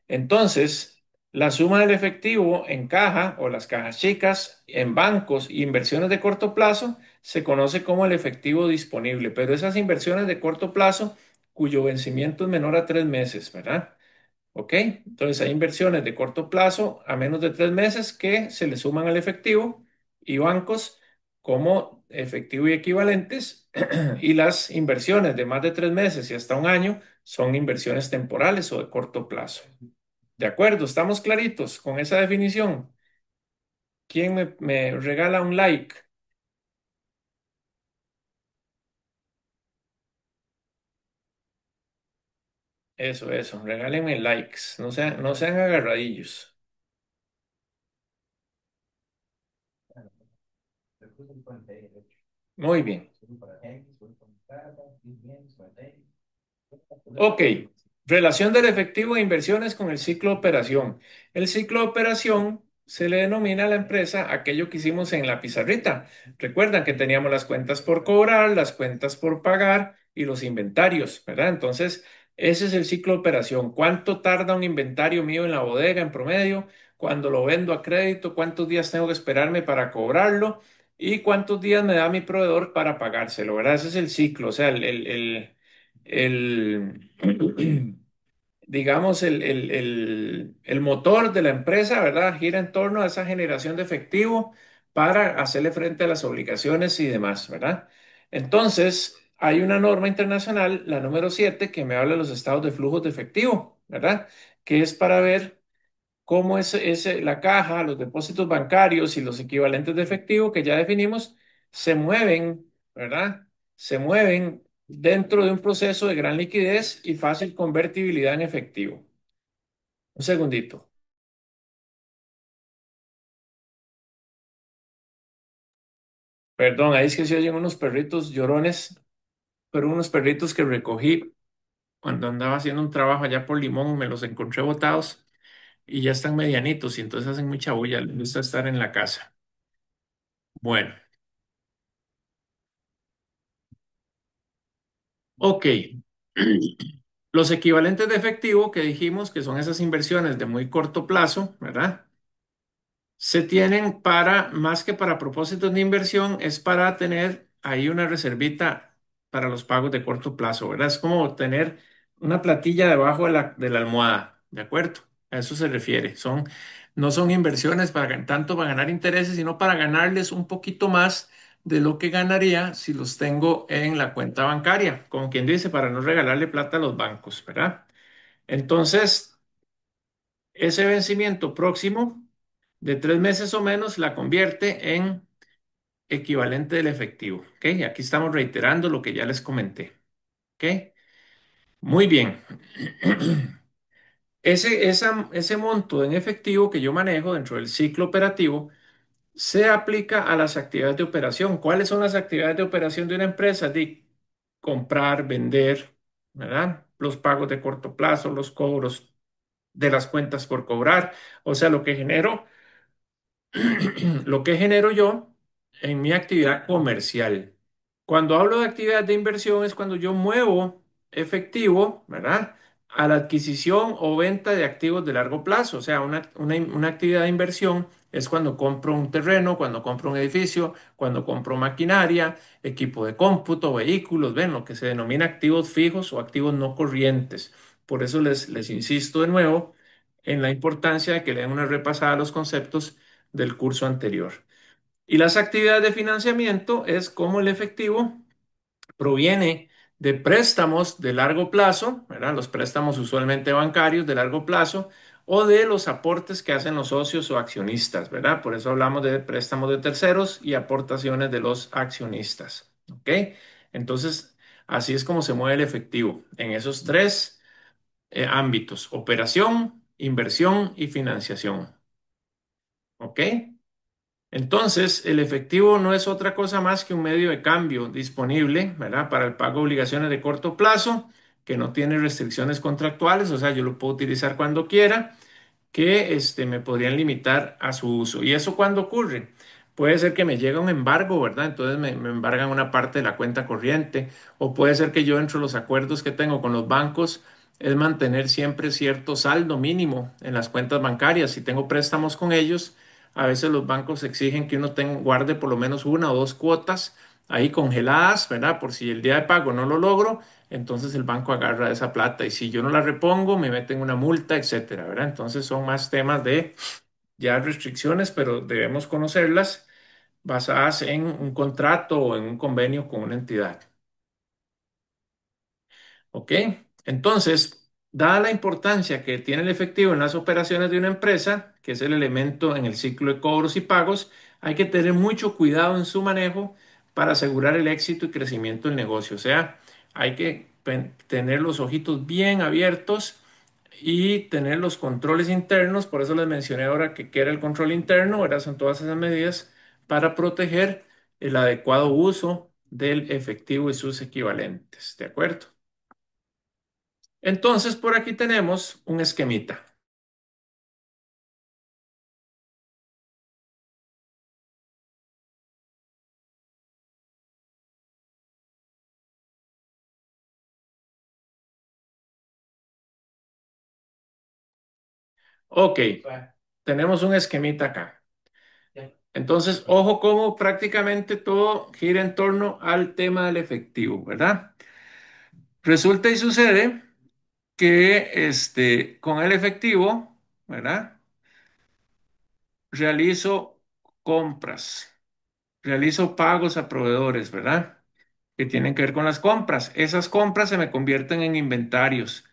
Entonces, la suma del efectivo en caja o las cajas chicas en bancos e inversiones de corto plazo se conoce como el efectivo disponible, pero esas inversiones de corto plazo cuyo vencimiento es menor a 3 meses, ¿verdad? ¿Ok? Entonces hay inversiones de corto plazo a menos de 3 meses que se le suman al efectivo y bancos como efectivo y equivalentes y las inversiones de más de 3 meses y hasta un año son inversiones temporales o de corto plazo. De acuerdo, estamos claritos con esa definición. ¿Quién me regala un like? Eso, regálenme likes, no sean agarradillos. Muy bien. Ok, relación del efectivo e inversiones con el ciclo de operación. El ciclo de operación se le denomina a la empresa aquello que hicimos en la pizarrita. Recuerdan que teníamos las cuentas por cobrar, las cuentas por pagar y los inventarios, ¿verdad? Entonces, ese es el ciclo de operación. ¿Cuánto tarda un inventario mío en la bodega en promedio? Cuando lo vendo a crédito, ¿cuántos días tengo que esperarme para cobrarlo? ¿Y cuántos días me da mi proveedor para pagárselo, ¿verdad? Ese es el ciclo, o sea, el, digamos, el motor de la empresa, ¿verdad? Gira en torno a esa generación de efectivo para hacerle frente a las obligaciones y demás, ¿verdad? Entonces, hay una norma internacional, la número 7, que me habla de los estados de flujos de efectivo, ¿verdad? Que es para ver cómo la caja, los depósitos bancarios y los equivalentes de efectivo que ya definimos se mueven, ¿verdad? Se mueven dentro de un proceso de gran liquidez y fácil convertibilidad en efectivo. Un segundito. Perdón, ahí es que se oyen unos perritos llorones, pero unos perritos que recogí cuando andaba haciendo un trabajo allá por Limón, me los encontré botados y ya están medianitos y entonces hacen mucha bulla, les gusta estar en la casa. Bueno, ok. Los equivalentes de efectivo que dijimos que son esas inversiones de muy corto plazo, ¿verdad? Se tienen para, más que para propósitos de inversión, es para tener ahí una reservita para los pagos de corto plazo, ¿verdad? Es como tener una platilla debajo de la almohada, ¿de acuerdo? A eso se refiere. No son inversiones tanto para ganar intereses, sino para ganarles un poquito más de lo que ganaría si los tengo en la cuenta bancaria, como quien dice, para no regalarle plata a los bancos, ¿verdad? Entonces, ese vencimiento próximo de 3 meses o menos la convierte en equivalente del efectivo. ¿Ok? Aquí estamos reiterando lo que ya les comenté. ¿Ok? Muy bien. Ese monto en efectivo que yo manejo dentro del ciclo operativo se aplica a las actividades de operación. ¿Cuáles son las actividades de operación de una empresa? De comprar, vender. ¿verdad? Los pagos de corto plazo, los cobros de las cuentas por cobrar, o sea, lo que genero, lo que genero yo en mi actividad comercial. Cuando hablo de actividad de inversión es cuando yo muevo efectivo, ¿verdad? A la adquisición o venta de activos de largo plazo. O sea, una actividad de inversión es cuando compro un terreno, cuando compro un edificio, cuando compro maquinaria, equipo de cómputo, vehículos, ven, lo que se denomina activos fijos o activos no corrientes. Por eso les insisto de nuevo en la importancia de que le den una repasada a los conceptos del curso anterior. Y las actividades de financiamiento es como el efectivo proviene de préstamos de largo plazo, ¿verdad? Los préstamos usualmente bancarios de largo plazo o de los aportes que hacen los socios o accionistas, ¿verdad? Por eso hablamos de préstamos de terceros y aportaciones de los accionistas, ¿ok? Entonces, así es como se mueve el efectivo en esos tres ámbitos: operación, inversión y financiación, ¿ok? Entonces, el efectivo no es otra cosa más que un medio de cambio disponible, ¿verdad? Para el pago de obligaciones de corto plazo, que no tiene restricciones contractuales, o sea, yo lo puedo utilizar cuando quiera, que me podrían limitar a su uso. ¿Y eso cuándo ocurre? Puede ser que me llegue un embargo, ¿verdad? Entonces me embargan una parte de la cuenta corriente, o puede ser que yo entre los acuerdos que tengo con los bancos es mantener siempre cierto saldo mínimo en las cuentas bancarias. Si tengo préstamos con ellos, a veces los bancos exigen que uno guarde por lo menos una o dos cuotas ahí congeladas, ¿verdad? Por si el día de pago no lo logro, entonces el banco agarra esa plata y si yo no la repongo, me meten una multa, etcétera, ¿verdad? Entonces son más temas de ya restricciones, pero debemos conocerlas basadas en un contrato o en un convenio con una entidad. ¿Ok? Entonces, dada la importancia que tiene el efectivo en las operaciones de una empresa, que es el elemento en el ciclo de cobros y pagos, hay que tener mucho cuidado en su manejo para asegurar el éxito y crecimiento del negocio. O sea, hay que tener los ojitos bien abiertos y tener los controles internos. Por eso les mencioné ahora que era el control interno, ¿verdad? Son todas esas medidas para proteger el adecuado uso del efectivo y sus equivalentes. ¿De acuerdo? Entonces, por aquí tenemos un esquemita. Ok, tenemos un esquemita acá. Entonces, ojo cómo prácticamente todo gira en torno al tema del efectivo, ¿verdad? Resulta y sucede que con el efectivo, ¿verdad? Realizo compras, realizo pagos a proveedores, ¿verdad? Que tienen que ver con las compras. Esas compras se me convierten en inventarios.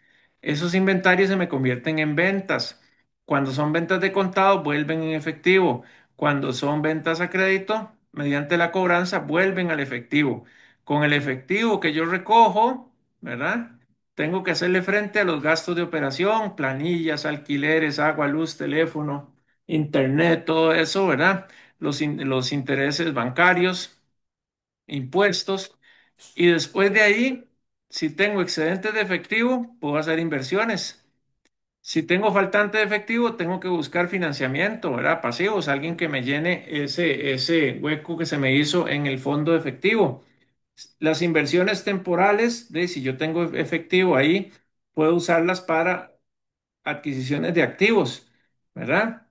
Esos inventarios se me convierten en ventas. Cuando son ventas de contado, vuelven en efectivo. Cuando son ventas a crédito, mediante la cobranza, vuelven al efectivo. Con el efectivo que yo recojo, ¿verdad? Tengo que hacerle frente a los gastos de operación, planillas, alquileres, agua, luz, teléfono, internet, todo eso, ¿verdad? Los intereses bancarios, impuestos. Y después de ahí, si tengo excedentes de efectivo, puedo hacer inversiones. Si tengo faltante de efectivo, tengo que buscar financiamiento, ¿verdad? Pasivos, alguien que me llene ese hueco que se me hizo en el fondo de efectivo. Las inversiones temporales, de si yo tengo efectivo ahí, puedo usarlas para adquisiciones de activos, ¿verdad?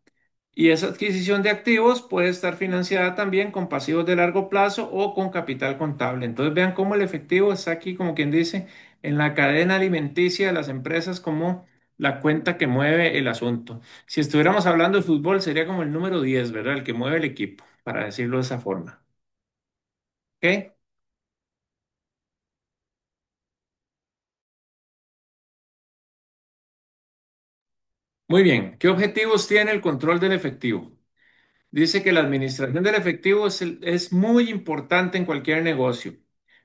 Y esa adquisición de activos puede estar financiada también con pasivos de largo plazo o con capital contable. Entonces vean cómo el efectivo está aquí, como quien dice, en la cadena alimenticia de las empresas como la cuenta que mueve el asunto. Si estuviéramos hablando de fútbol, sería como el número 10, ¿verdad? El que mueve el equipo, para decirlo de esa forma. ¿Ok? Muy bien. ¿Qué objetivos tiene el control del efectivo? Dice que la administración del efectivo es muy importante en cualquier negocio,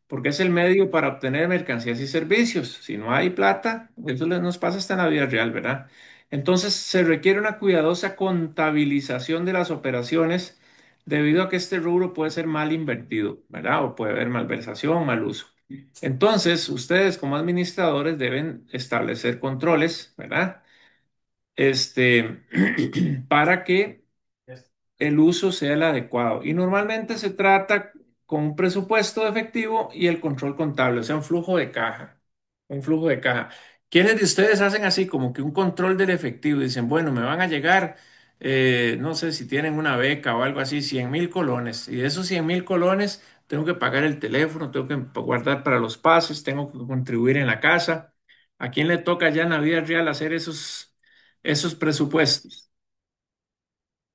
porque es el medio para obtener mercancías y servicios. Si no hay plata, eso nos pasa hasta en la vida real, ¿verdad? Entonces se requiere una cuidadosa contabilización de las operaciones debido a que este rubro puede ser mal invertido, ¿verdad? O puede haber malversación, mal uso. Entonces, ustedes como administradores deben establecer controles, ¿verdad? Este, para que el uso sea el adecuado. Y normalmente se trata con un presupuesto de efectivo y el control contable, o sea, un flujo de caja. Un flujo de caja. ¿Quiénes de ustedes hacen así como que un control del efectivo? Dicen, bueno, me van a llegar, no sé si tienen una beca o algo así, 100.000 colones. Y de esos 100.000 colones, tengo que pagar el teléfono, tengo que guardar para los pases, tengo que contribuir en la casa. ¿A quién le toca ya en la vida real hacer esos presupuestos?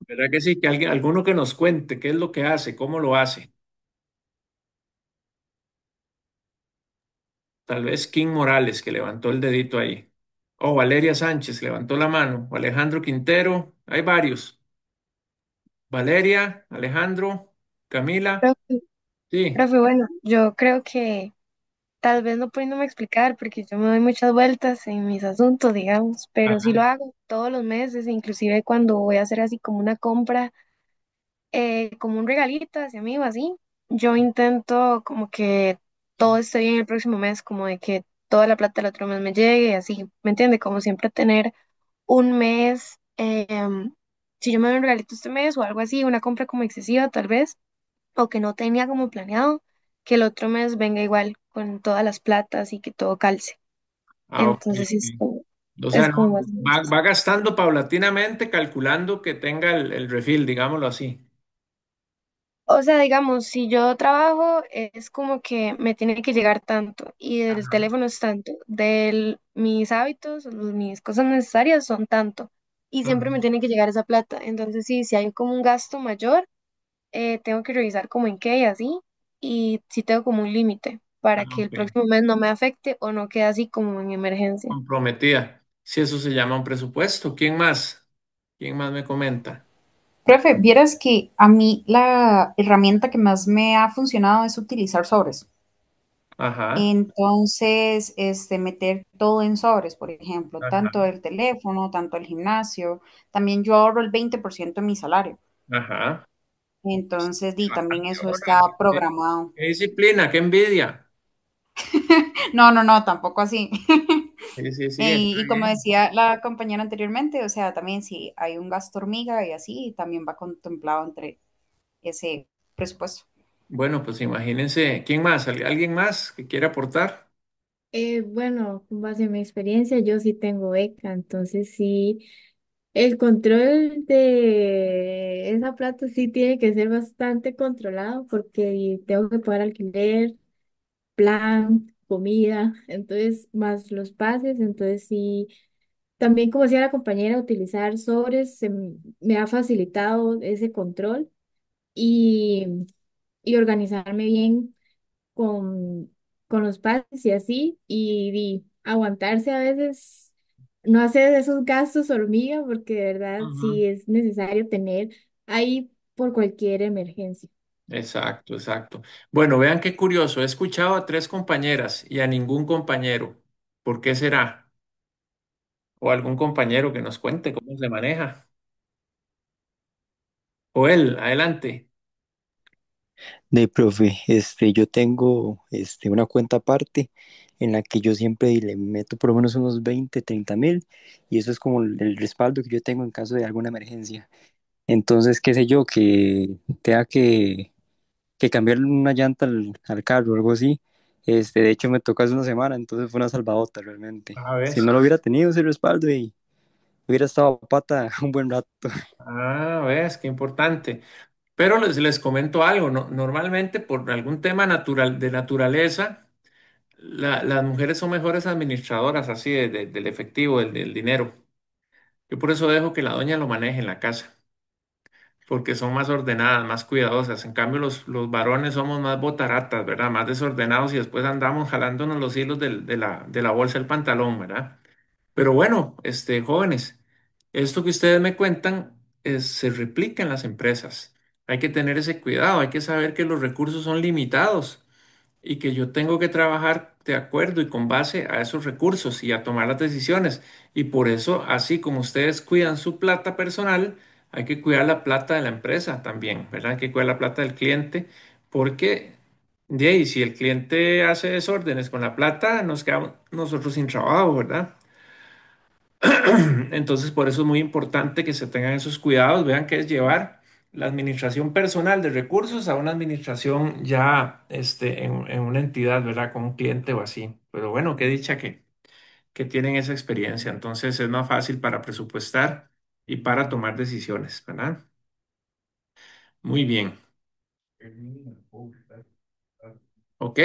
¿Verdad que sí? Que alguien, alguno que nos cuente qué es lo que hace, cómo lo hace. Tal vez King Morales, que levantó el dedito ahí. O Valeria Sánchez, levantó la mano. O Alejandro Quintero. Hay varios. Valeria, Alejandro, Camila. Profe, Sí. profe, bueno, yo creo que tal vez no poniéndome a explicar, porque yo me doy muchas vueltas en mis asuntos, digamos, pero sí Ajá. lo hago todos los meses, inclusive cuando voy a hacer así como una compra, como un regalito hacia mí o así, yo intento como que todo esté bien el próximo mes, como de que toda la plata del otro mes me llegue y así, ¿me entiende? Como siempre tener un mes, si yo me doy un regalito este mes o algo así, una compra como excesiva tal vez, o que no tenía como planeado, que el otro mes venga igual con todas las platas y que todo calce. Ah, ok. Entonces sí O sea, es no, como más o menos eso. va gastando paulatinamente, calculando que tenga el refill, digámoslo así. O sea, digamos, si yo trabajo, es como que me tiene que llegar tanto y del teléfono es tanto, de mis hábitos, mis cosas necesarias son tanto y siempre me Ujú. tiene que llegar esa plata. Entonces sí, si hay como un gasto mayor, tengo que revisar como en qué y así, y si tengo como un límite Ah, para que el ok. próximo mes no me afecte o no quede así como en emergencia. Comprometida. Si eso se llama un presupuesto. ¿Quién más? ¿Quién más me comenta? Profe, vieras que a mí la herramienta que más me ha funcionado es utilizar sobres. Ajá, Entonces, meter todo en sobres, por ejemplo, tanto ajá, el teléfono, tanto el gimnasio. También yo ahorro el 20% de mi salario. ajá. Entonces, también Bastante eso ahorra. está programado. Qué disciplina, qué envidia. No, no, no, tampoco así. Sí, sí, sí, está Y como bien. decía la compañera anteriormente, o sea, también si hay un gasto hormiga y así, también va contemplado entre ese presupuesto. Bueno, pues imagínense, ¿quién más? ¿Alguien más que quiera aportar? Bueno, con base en mi experiencia, yo sí tengo beca, entonces sí, el control de esa plata sí tiene que ser bastante controlado porque tengo que pagar alquiler, plan, comida, entonces más los pases, entonces sí, también como decía la compañera, utilizar sobres me ha facilitado ese control y, y organizarme bien con, con los padres y así, y aguantarse a veces, no hacer esos gastos hormiga, porque de verdad Ujú. sí es necesario tener ahí por cualquier emergencia. Exacto, exacto. Bueno, vean qué curioso. He escuchado a tres compañeras y a ningún compañero. ¿Por qué será? O algún compañero que nos cuente cómo se maneja. O él, adelante. De profe, yo tengo una cuenta aparte en la que yo siempre le meto por lo menos unos 20, 30 mil y eso es como el respaldo que yo tengo en caso de alguna emergencia. Entonces, qué sé yo, que tenga que cambiarle una llanta al carro o algo así. De hecho, me tocó hace una semana, entonces fue una salvadota realmente. A Si ver. no lo hubiera tenido ese respaldo y hubiera estado a pata un buen rato. Ah, ves, qué importante. Pero les comento algo. Normalmente, por algún tema natural, de naturaleza, las mujeres son mejores administradoras así del efectivo, del dinero. Yo por eso dejo que la doña lo maneje en la casa, porque son más ordenadas, más cuidadosas. En cambio, los varones somos más botaratas, ¿verdad? Más desordenados y después andamos jalándonos los hilos de la bolsa del pantalón, ¿verdad? Pero bueno, jóvenes, esto que ustedes me cuentan se replica en las empresas. Hay que tener ese cuidado, hay que saber que los recursos son limitados y que yo tengo que trabajar de acuerdo y con base a esos recursos y a tomar las decisiones. Y por eso, así como ustedes cuidan su plata personal, hay que cuidar la plata de la empresa también, ¿verdad? Hay que cuidar la plata del cliente porque De ahí, si el cliente hace desórdenes con la plata, nos quedamos nosotros sin trabajo, ¿verdad? Entonces, por eso es muy importante que se tengan esos cuidados. Vean que es llevar la administración personal de recursos a una administración ya en una entidad, ¿verdad? Con un cliente o así. Pero bueno, qué dicha que tienen esa experiencia. Entonces, es más fácil para presupuestar y para tomar decisiones, ¿verdad? Muy bien. ¿Ok?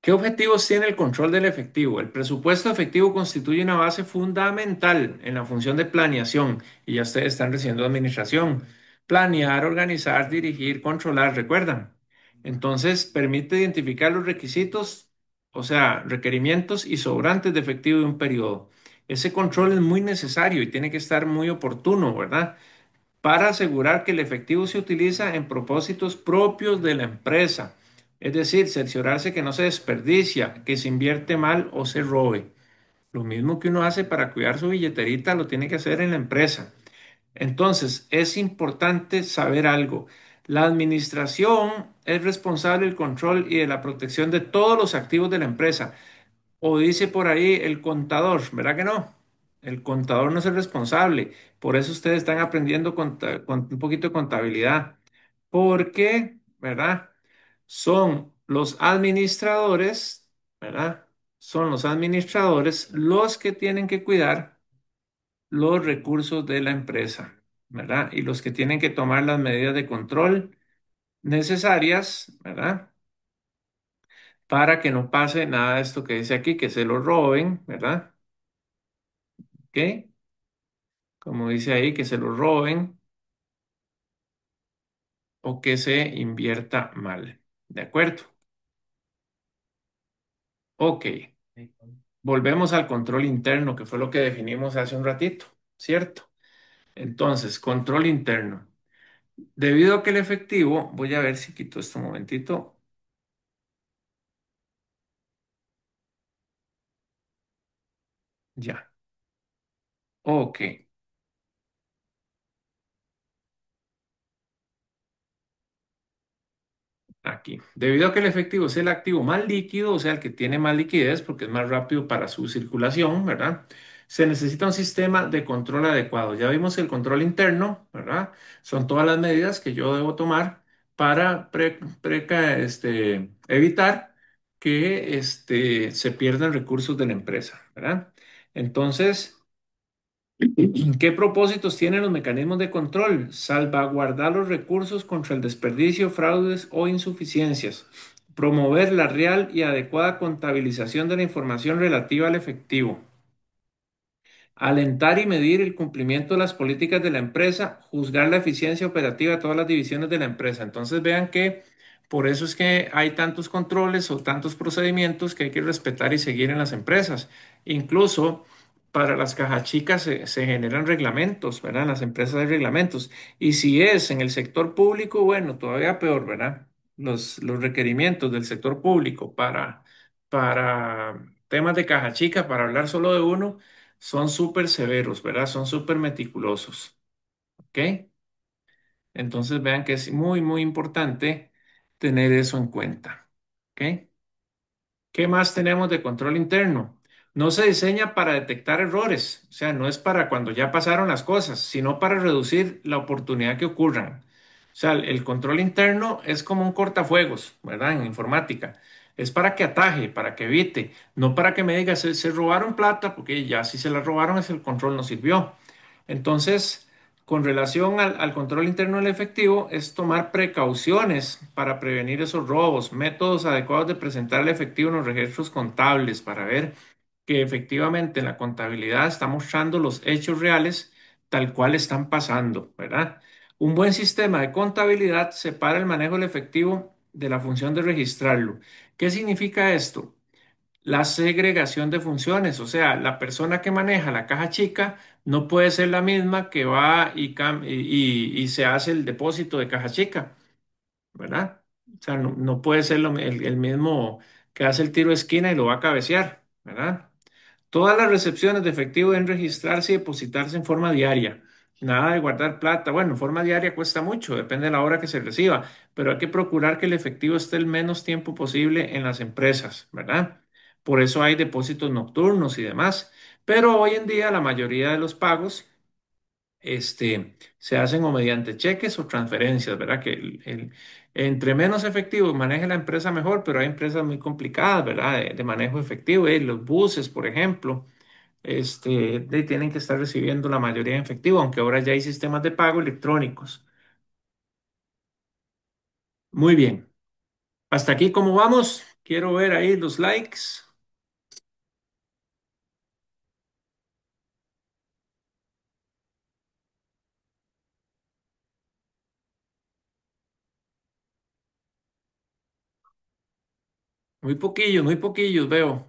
¿Qué objetivos tiene el control del efectivo? El presupuesto efectivo constituye una base fundamental en la función de planeación y ya ustedes están recibiendo administración. Planear, organizar, dirigir, controlar, ¿recuerdan? Entonces, permite identificar los requisitos, o sea, requerimientos y sobrantes de efectivo de un periodo. Ese control es muy necesario y tiene que estar muy oportuno, ¿verdad? Para asegurar que el efectivo se utiliza en propósitos propios de la empresa. Es decir, cerciorarse que no se desperdicia, que se invierte mal o se robe. Lo mismo que uno hace para cuidar su billeterita, lo tiene que hacer en la empresa. Entonces, es importante saber algo. La administración es responsable del control y de la protección de todos los activos de la empresa. O dice por ahí el contador, ¿verdad que no? El contador no es el responsable. Por eso ustedes están aprendiendo un poquito de contabilidad. Porque, ¿verdad? Son los administradores, ¿verdad? Son los administradores los que tienen que cuidar los recursos de la empresa, ¿verdad? Y los que tienen que tomar las medidas de control necesarias, ¿verdad? Para que no pase nada de esto que dice aquí, que se lo roben, ¿verdad? ¿Ok? Como dice ahí, que se lo roben o que se invierta mal. ¿De acuerdo? Ok. Volvemos al control interno, que fue lo que definimos hace un ratito, ¿cierto? Entonces, control interno. Debido a que el efectivo, voy a ver si quito esto un momentito. Ya. Ok. Aquí. Debido a que el efectivo es el activo más líquido, o sea, el que tiene más liquidez porque es más rápido para su circulación, ¿verdad? Se necesita un sistema de control adecuado. Ya vimos el control interno, ¿verdad? Son todas las medidas que yo debo tomar para evitar que se pierdan recursos de la empresa, ¿verdad? Entonces, ¿qué propósitos tienen los mecanismos de control? Salvaguardar los recursos contra el desperdicio, fraudes o insuficiencias. Promover la real y adecuada contabilización de la información relativa al efectivo. Alentar y medir el cumplimiento de las políticas de la empresa. Juzgar la eficiencia operativa de todas las divisiones de la empresa. Entonces vean que por eso es que hay tantos controles o tantos procedimientos que hay que respetar y seguir en las empresas. Incluso para las cajas chicas se generan reglamentos, ¿verdad? En las empresas hay reglamentos. Y si es en el sector público, bueno, todavía peor, ¿verdad? Los requerimientos del sector público para temas de caja chica, para hablar solo de uno, son súper severos, ¿verdad? Son súper meticulosos, ¿ok? Entonces vean que es muy, muy importante tener eso en cuenta, ¿ok? ¿Qué más tenemos de control interno? No se diseña para detectar errores, o sea, no es para cuando ya pasaron las cosas, sino para reducir la oportunidad que ocurran. O sea, el control interno es como un cortafuegos, ¿verdad? En informática. Es para que ataje, para que evite, no para que me diga, se robaron plata, porque ya si se la robaron, es el control no sirvió. Entonces, con relación al control interno del efectivo, es tomar precauciones para prevenir esos robos, métodos adecuados de presentar el efectivo en los registros contables para ver que efectivamente la contabilidad está mostrando los hechos reales tal cual están pasando, ¿verdad? Un buen sistema de contabilidad separa el manejo del efectivo de la función de registrarlo. ¿Qué significa esto? La segregación de funciones, o sea, la persona que maneja la caja chica no puede ser la misma que va y se hace el depósito de caja chica, ¿verdad? O sea, no puede ser el mismo que hace el tiro de esquina y lo va a cabecear, ¿verdad? Todas las recepciones de efectivo deben registrarse y depositarse en forma diaria. Nada de guardar plata. Bueno, en forma diaria cuesta mucho, depende de la hora que se reciba, pero hay que procurar que el efectivo esté el menos tiempo posible en las empresas, ¿verdad? Por eso hay depósitos nocturnos y demás. Pero hoy en día la mayoría de los pagos, se hacen o mediante cheques o transferencias, ¿verdad? Que entre menos efectivo maneje la empresa mejor, pero hay empresas muy complicadas, ¿verdad? De manejo efectivo, los buses, por ejemplo, tienen que estar recibiendo la mayoría en efectivo, aunque ahora ya hay sistemas de pago electrónicos. Muy bien. Hasta aquí, ¿cómo vamos? Quiero ver ahí los likes. Muy poquillos veo.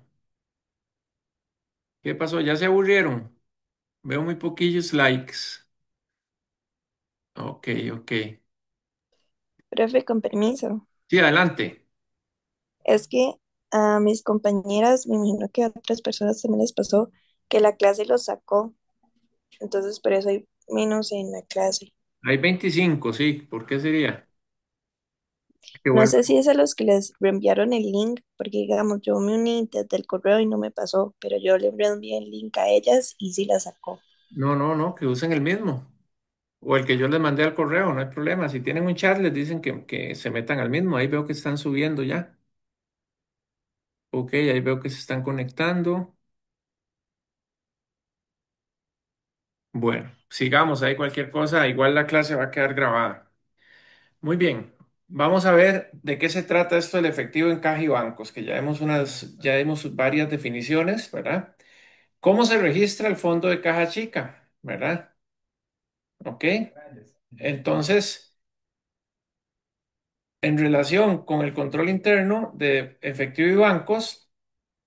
¿Qué pasó? ¿Ya se aburrieron? Veo muy poquillos likes. Ok, ok. Profe, con permiso. Sí, adelante. Es que a mis compañeras, me imagino que a otras personas también les pasó que la clase los sacó. Entonces, por eso hay menos en la clase. Hay 25, sí. ¿Por qué sería? Qué No bueno. sé si es a los que les reenviaron el link, porque digamos, yo me uní desde el correo y no me pasó, pero yo le reenvié el link a ellas y sí la sacó. No, no, no, que usen el mismo. O el que yo les mandé al correo, no hay problema. Si tienen un chat, les dicen que se metan al mismo. Ahí veo que están subiendo ya. Ok, ahí veo que se están conectando. Bueno, sigamos ahí cualquier cosa. Igual la clase va a quedar grabada. Muy bien. Vamos a ver de qué se trata esto del efectivo en caja y bancos, que ya vimos varias definiciones, ¿verdad? ¿Cómo se registra el fondo de caja chica? ¿Verdad? Ok. Entonces, en relación con el control interno de efectivo y bancos,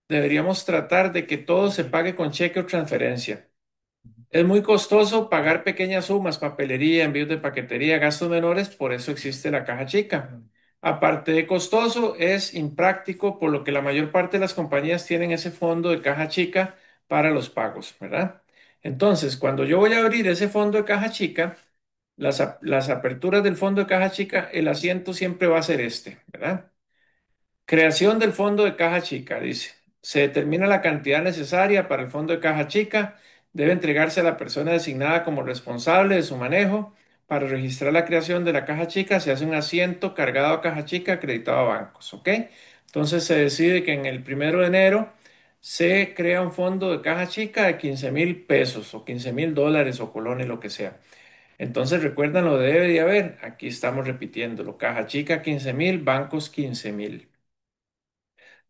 deberíamos tratar de que todo se pague con cheque o transferencia. Es muy costoso pagar pequeñas sumas, papelería, envíos de paquetería, gastos menores, por eso existe la caja chica. Aparte de costoso, es impráctico, por lo que la mayor parte de las compañías tienen ese fondo de caja chica para los pagos, ¿verdad? Entonces, cuando yo voy a abrir ese fondo de caja chica, las aperturas del fondo de caja chica, el asiento siempre va a ser este, ¿verdad? Creación del fondo de caja chica, dice. Se determina la cantidad necesaria para el fondo de caja chica. Debe entregarse a la persona designada como responsable de su manejo. Para registrar la creación de la caja chica se hace un asiento cargado a caja chica acreditado a bancos. ¿Ok? Entonces se decide que en el 1 de enero se crea un fondo de caja chica de 15.000 pesos o 15.000 dólares o colones, lo que sea. Entonces recuerdan lo de debe de haber. Aquí estamos repitiéndolo. Caja chica 15.000, bancos 15.000.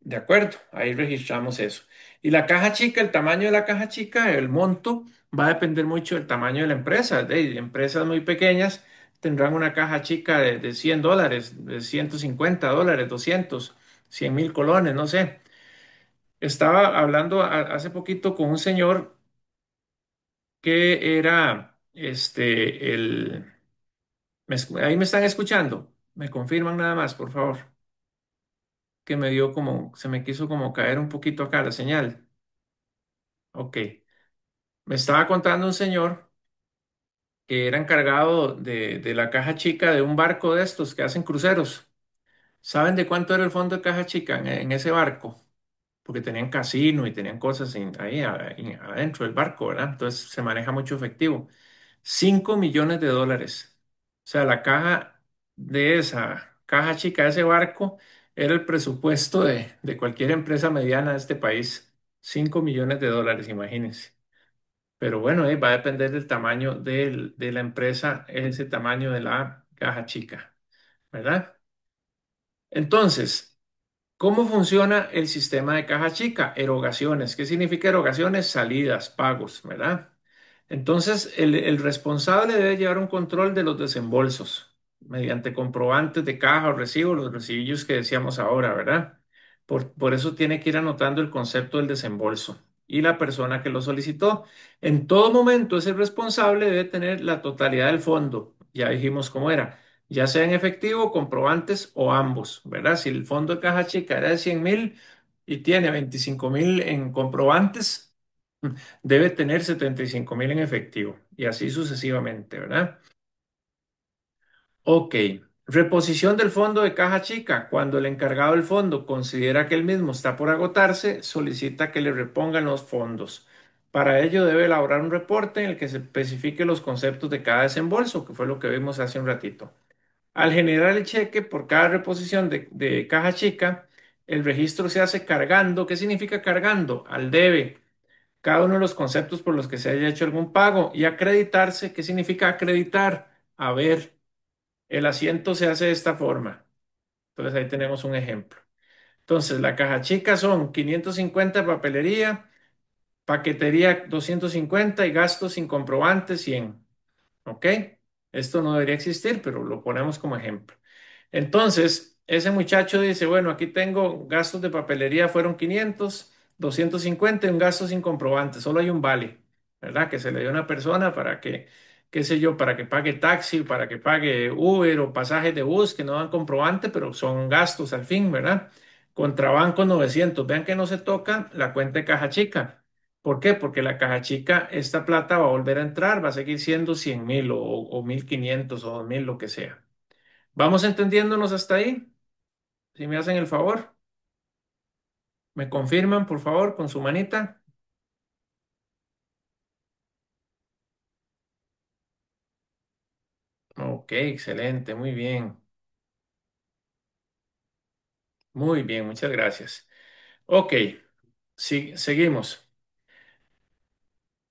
De acuerdo, ahí registramos eso. Y la caja chica, el tamaño de la caja chica, el monto, va a depender mucho del tamaño de la empresa. Empresas muy pequeñas tendrán una caja chica de $100, de $150, 200, 100.000 colones, no sé. Estaba hablando hace poquito con un señor que era, ahí me están escuchando. Me confirman nada más, por favor, que me dio como, se me quiso como caer un poquito acá la señal. Ok. Me estaba contando un señor que era encargado de la caja chica de un barco de estos que hacen cruceros. ¿Saben de cuánto era el fondo de caja chica en ese barco? Porque tenían casino y tenían cosas ahí adentro del barco, ¿verdad? Entonces se maneja mucho efectivo. 5 millones de dólares. O sea, la caja de esa caja chica de ese barco era el presupuesto de cualquier empresa mediana de este país. 5 millones de dólares, imagínense. Pero bueno, va a depender del tamaño de la empresa, ese tamaño de la caja chica, ¿verdad? Entonces, ¿cómo funciona el sistema de caja chica? Erogaciones. ¿Qué significa erogaciones? Salidas, pagos, ¿verdad? Entonces, el responsable debe llevar un control de los desembolsos mediante comprobantes de caja o recibos, los recibillos que decíamos ahora, ¿verdad? Por eso tiene que ir anotando el concepto del desembolso y la persona que lo solicitó. En todo momento, ese responsable debe tener la totalidad del fondo. Ya dijimos cómo era, ya sea en efectivo, comprobantes o ambos, ¿verdad? Si el fondo de caja chica era de 100.000 y tiene 25.000 en comprobantes, Debe tener 75,000 en efectivo y así sucesivamente, ¿verdad? Ok. Reposición del fondo de caja chica. Cuando el encargado del fondo considera que el mismo está por agotarse, solicita que le repongan los fondos. Para ello debe elaborar un reporte en el que se especifique los conceptos de cada desembolso, que fue lo que vimos hace un ratito. Al generar el cheque por cada reposición de caja chica, el registro se hace cargando. ¿Qué significa cargando? Al debe cada uno de los conceptos por los que se haya hecho algún pago y acreditarse. ¿Qué significa acreditar? A ver, el asiento se hace de esta forma. Entonces ahí tenemos un ejemplo. Entonces la caja chica son 550 papelería, paquetería 250 y gastos sin comprobante 100. ¿Ok? Esto no debería existir, pero lo ponemos como ejemplo. Entonces, ese muchacho dice, bueno, aquí tengo gastos de papelería fueron 500, 250 y un gasto sin comprobante, solo hay un vale, ¿verdad? Que se le dio a una persona para que, qué sé yo, para que pague taxi, para que pague Uber o pasajes de bus que no dan comprobante, pero son gastos al fin, ¿verdad? Contrabanco 900, vean que no se toca la cuenta de caja chica. ¿Por qué? Porque la caja chica, esta plata va a volver a entrar, va a seguir siendo 100,000 o 1,500 o 2,000, lo que sea. ¿Vamos entendiéndonos hasta ahí? Si me hacen el favor, me confirman, por favor, con su manita. Ok, excelente, muy bien, muchas gracias. Ok, seguimos.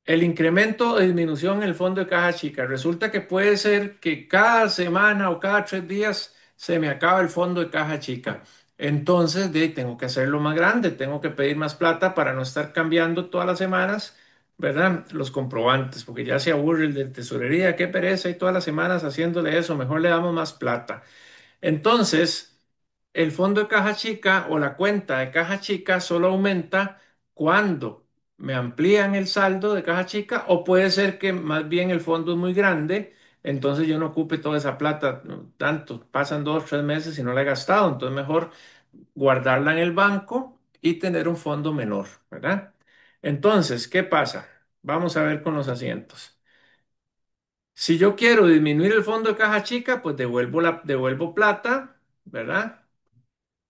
El incremento o disminución en el fondo de caja chica. Resulta que puede ser que cada semana o cada 3 días se me acaba el fondo de caja chica. Entonces, tengo que hacerlo más grande, tengo que pedir más plata para no estar cambiando todas las semanas, ¿verdad? Los comprobantes, porque ya se aburre el de tesorería, qué pereza y todas las semanas haciéndole eso, mejor le damos más plata. Entonces, el fondo de caja chica o la cuenta de caja chica solo aumenta cuando me amplían el saldo de caja chica o puede ser que más bien el fondo es muy grande, entonces yo no ocupe toda esa plata, no, tanto, pasan 2 o 3 meses y no la he gastado, entonces mejor guardarla en el banco y tener un fondo menor, ¿verdad? Entonces, ¿qué pasa? Vamos a ver con los asientos. Si yo quiero disminuir el fondo de caja chica, pues devuelvo plata, ¿verdad?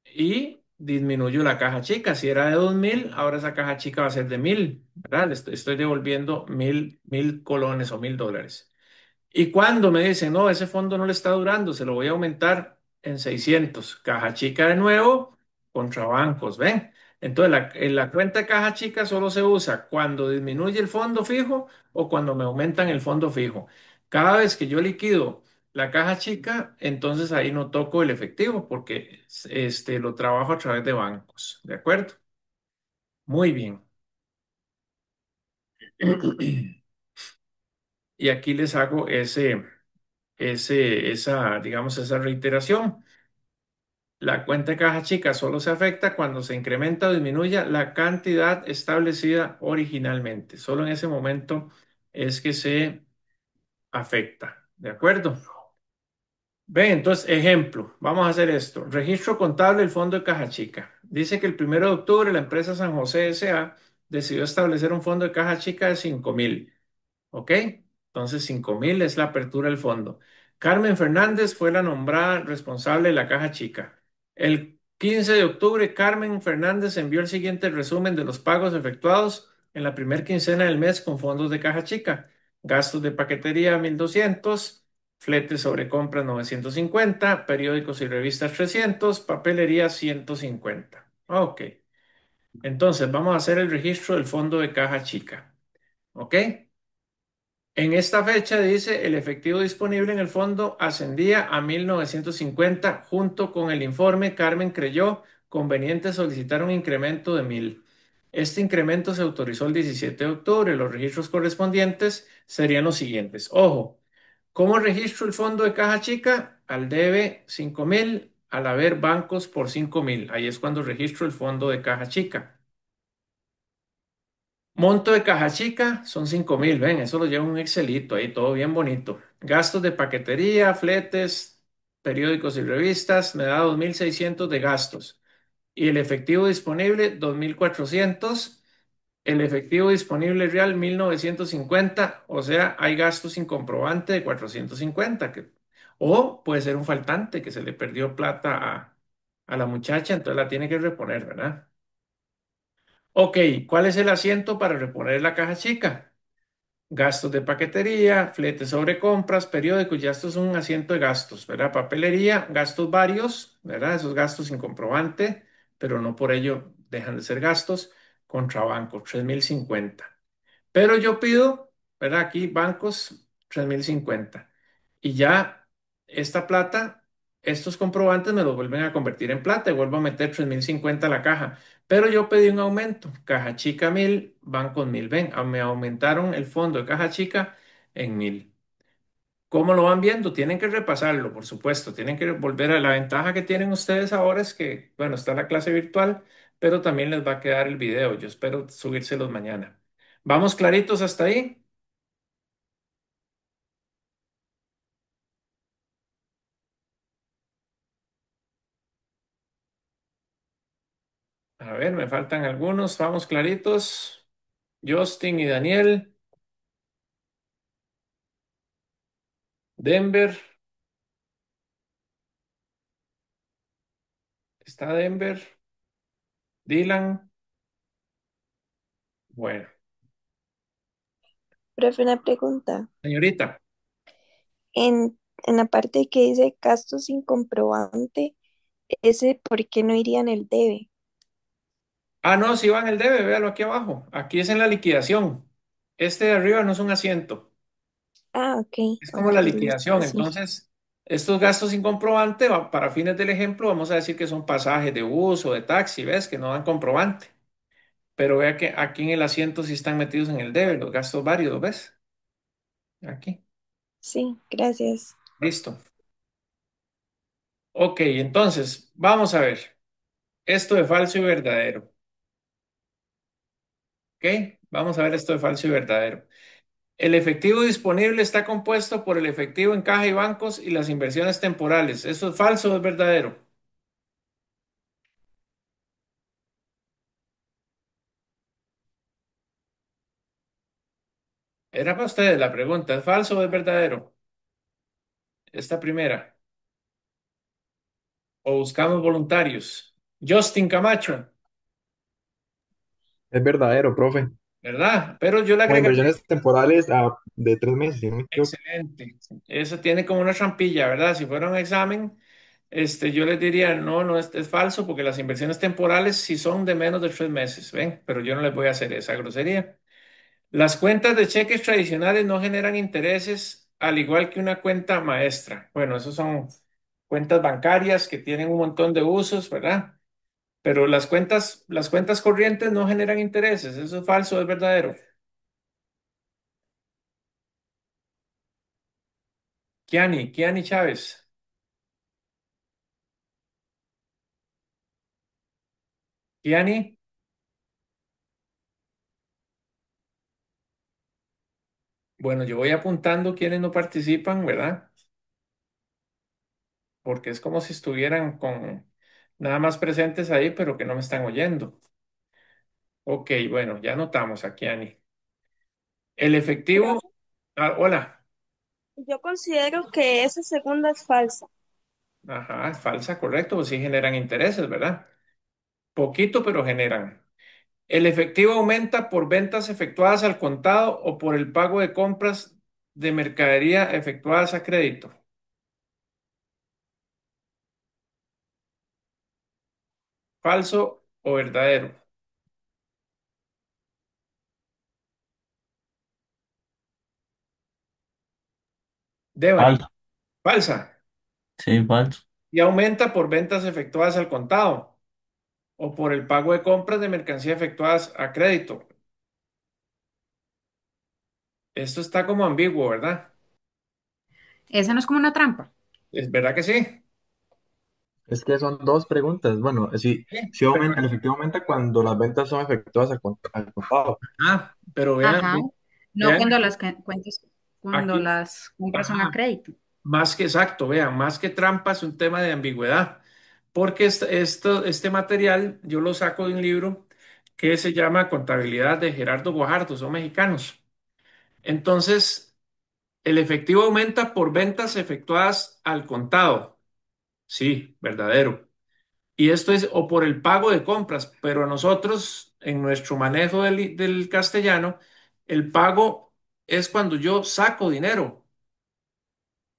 Y disminuyo la caja chica. Si era de 2,000, ahora esa caja chica va a ser de 1,000, ¿verdad? Le estoy devolviendo 1,000 colones o $1,000. Y cuando me dicen, no, ese fondo no le está durando, se lo voy a aumentar en 600. Caja chica de nuevo, contra bancos, ¿ven? Entonces, la cuenta de caja chica solo se usa cuando disminuye el fondo fijo o cuando me aumentan el fondo fijo. Cada vez que yo liquido la caja chica, entonces ahí no toco el efectivo porque lo trabajo a través de bancos, ¿de acuerdo? Muy bien. Y aquí les hago digamos, esa reiteración. La cuenta de caja chica solo se afecta cuando se incrementa o disminuya la cantidad establecida originalmente. Solo en ese momento es que se afecta. ¿De acuerdo? Ven, entonces, ejemplo, vamos a hacer esto. Registro contable del fondo de caja chica. Dice que el 1 de octubre la empresa San José S.A. decidió establecer un fondo de caja chica de 5,000. ¿Ok? Entonces, 5,000 es la apertura del fondo. Carmen Fernández fue la nombrada responsable de la caja chica. El 15 de octubre, Carmen Fernández envió el siguiente resumen de los pagos efectuados en la primera quincena del mes con fondos de caja chica. Gastos de paquetería 1,200, fletes sobre compras 950, periódicos y revistas 300, papelería 150. Ok. Entonces, vamos a hacer el registro del fondo de caja chica. ¿Ok? En esta fecha dice el efectivo disponible en el fondo ascendía a 1,950. Junto con el informe, Carmen creyó conveniente solicitar un incremento de 1,000. Este incremento se autorizó el 17 de octubre. Los registros correspondientes serían los siguientes. Ojo, ¿cómo registro el fondo de caja chica? Al debe 5,000, al haber bancos por 5,000. Ahí es cuando registro el fondo de caja chica. Monto de caja chica son 5,000, ven, eso lo lleva un Excelito ahí, todo bien bonito. Gastos de paquetería, fletes, periódicos y revistas, me da 2,600 de gastos. Y el efectivo disponible, 2,400. El efectivo disponible real 1950, o sea, hay gastos sin comprobante de 450, o puede ser un faltante que se le perdió plata a la muchacha, entonces la tiene que reponer, ¿verdad? Ok, ¿cuál es el asiento para reponer la caja chica? Gastos de paquetería, flete sobre compras, periódicos, ya esto es un asiento de gastos, ¿verdad? Papelería, gastos varios, ¿verdad? Esos gastos sin comprobante, pero no por ello dejan de ser gastos. Contrabanco, 3050. Pero yo pido, ¿verdad? Aquí bancos 3050. Y ya esta plata, estos comprobantes me los vuelven a convertir en plata y vuelvo a meter 3050 a la caja. Pero yo pedí un aumento. Caja chica 1000, bancos 1000. Ven, me aumentaron el fondo de caja chica en 1000. ¿Cómo lo van viendo? Tienen que repasarlo, por supuesto. Tienen que volver a la ventaja que tienen ustedes ahora es que, bueno, está la clase virtual, pero también les va a quedar el video. Yo espero subírselos mañana. ¿Vamos claritos hasta ahí? A ver, me faltan algunos. Vamos claritos. Justin y Daniel. Denver. ¿Está Denver? Dylan. Bueno, Profe, una pregunta. señorita. En la parte que dice gastos sin comprobante, ese ¿por qué no iría en el debe? Ah, no, si va en el debe, véalo aquí abajo. Aquí es en la liquidación. Este de arriba no es un asiento. Ah, ok, Es como ok, la listo, liquidación. sí. Entonces, estos gastos sin comprobante, para fines del ejemplo, vamos a decir que son pasajes de bus o de taxi, ¿ves? Que no dan comprobante. Pero vea que aquí en el asiento sí están metidos en el debe, los gastos varios, ¿ves? Aquí. Sí, gracias. Listo. Ok, entonces, vamos a ver. Esto de falso y verdadero. ¿Ok? Vamos a ver esto de falso y verdadero. El efectivo disponible está compuesto por el efectivo en caja y bancos y las inversiones temporales. ¿Eso es falso o es verdadero? Era para ustedes la pregunta. ¿Es falso o es verdadero? Esta primera. ¿O buscamos voluntarios? Justin Camacho, Es verdadero, profe. ¿verdad? Pero yo le Como agregaría. inversiones temporales de 3 meses, si no me equivoco. Excelente. Eso tiene como una trampilla, ¿verdad? Si fuera un examen, yo les diría, no, no, es falso porque las inversiones temporales sí son de menos de 3 meses, ¿ven? Pero yo no les voy a hacer esa grosería. Las cuentas de cheques tradicionales no generan intereses, al igual que una cuenta maestra. Bueno, esos son cuentas bancarias que tienen un montón de usos, ¿verdad? Pero las cuentas corrientes no generan intereses. ¿Eso es falso o es verdadero? Kiani Chávez. Kiani. Bueno, yo voy apuntando quienes no participan, ¿verdad? Porque es como si estuvieran con nada más presentes ahí, pero que no me están oyendo. Ok, bueno, ya notamos a Kiani. El efectivo. Profe, Ah, hola. yo considero que esa segunda es falsa. Ajá, es falsa, correcto, pues sí generan intereses, ¿verdad? Poquito, pero generan. El efectivo aumenta por ventas efectuadas al contado o por el pago de compras de mercadería efectuadas a crédito. ¿Falso o verdadero? Devani, Falso. falsa. Sí, falso. Y aumenta por ventas efectuadas al contado o por el pago de compras de mercancía efectuadas a crédito. Esto está como ambiguo, ¿verdad? Esa no es como una trampa. ¿Es verdad que sí? Es que son dos preguntas. Bueno, Sí, sí pero, aumenta, el efectivo aumenta cuando las ventas son efectuadas al contado. pero vean, Ajá. No vean, cuando las cuentas, cuando aquí, las compras son a ajá, crédito. más que exacto, vean, más que trampa es un tema de ambigüedad, porque este material yo lo saco de un libro que se llama Contabilidad de Gerardo Guajardo, son mexicanos. Entonces, el efectivo aumenta por ventas efectuadas al contado. Sí, verdadero. Y esto es o por el pago de compras, pero a nosotros, en nuestro manejo del castellano, el pago es cuando yo saco dinero,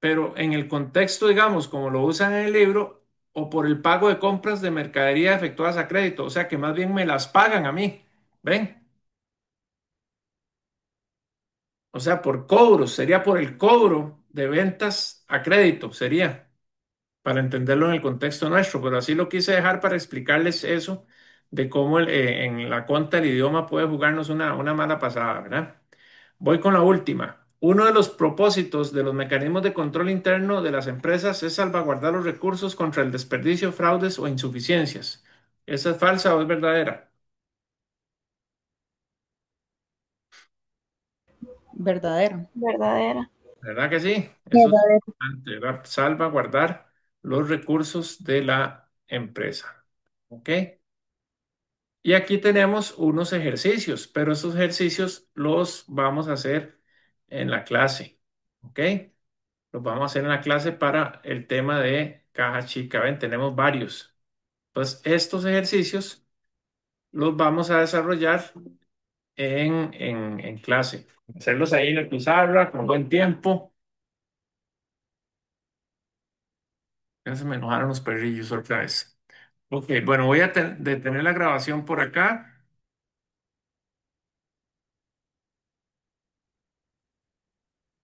pero en el contexto, digamos, como lo usan en el libro, o por el pago de compras de mercadería efectuadas a crédito, o sea que más bien me las pagan a mí, ¿ven? O sea, por cobros, sería por el cobro de ventas a crédito, sería, para entenderlo en el contexto nuestro, pero así lo quise dejar para explicarles eso de cómo en la conta el idioma puede jugarnos una mala pasada, ¿verdad? Voy con la última. Uno de los propósitos de los mecanismos de control interno de las empresas es salvaguardar los recursos contra el desperdicio, fraudes o insuficiencias. ¿Esa es falsa o es verdadera? Verdadero. Verdadera. ¿Verdad que sí? Eso es Verdadero. importante, ¿verdad? Salvaguardar los recursos de la empresa. ¿Ok? Y aquí tenemos unos ejercicios, pero estos ejercicios los vamos a hacer en la clase. ¿Ok? Los vamos a hacer en la clase para el tema de caja chica. Ven, tenemos varios. Entonces, estos ejercicios los vamos a desarrollar en clase. Hacerlos ahí en la pizarra con buen tiempo. Ya se me enojaron los perrillos otra vez. Ok, bueno, voy a detener la grabación por acá.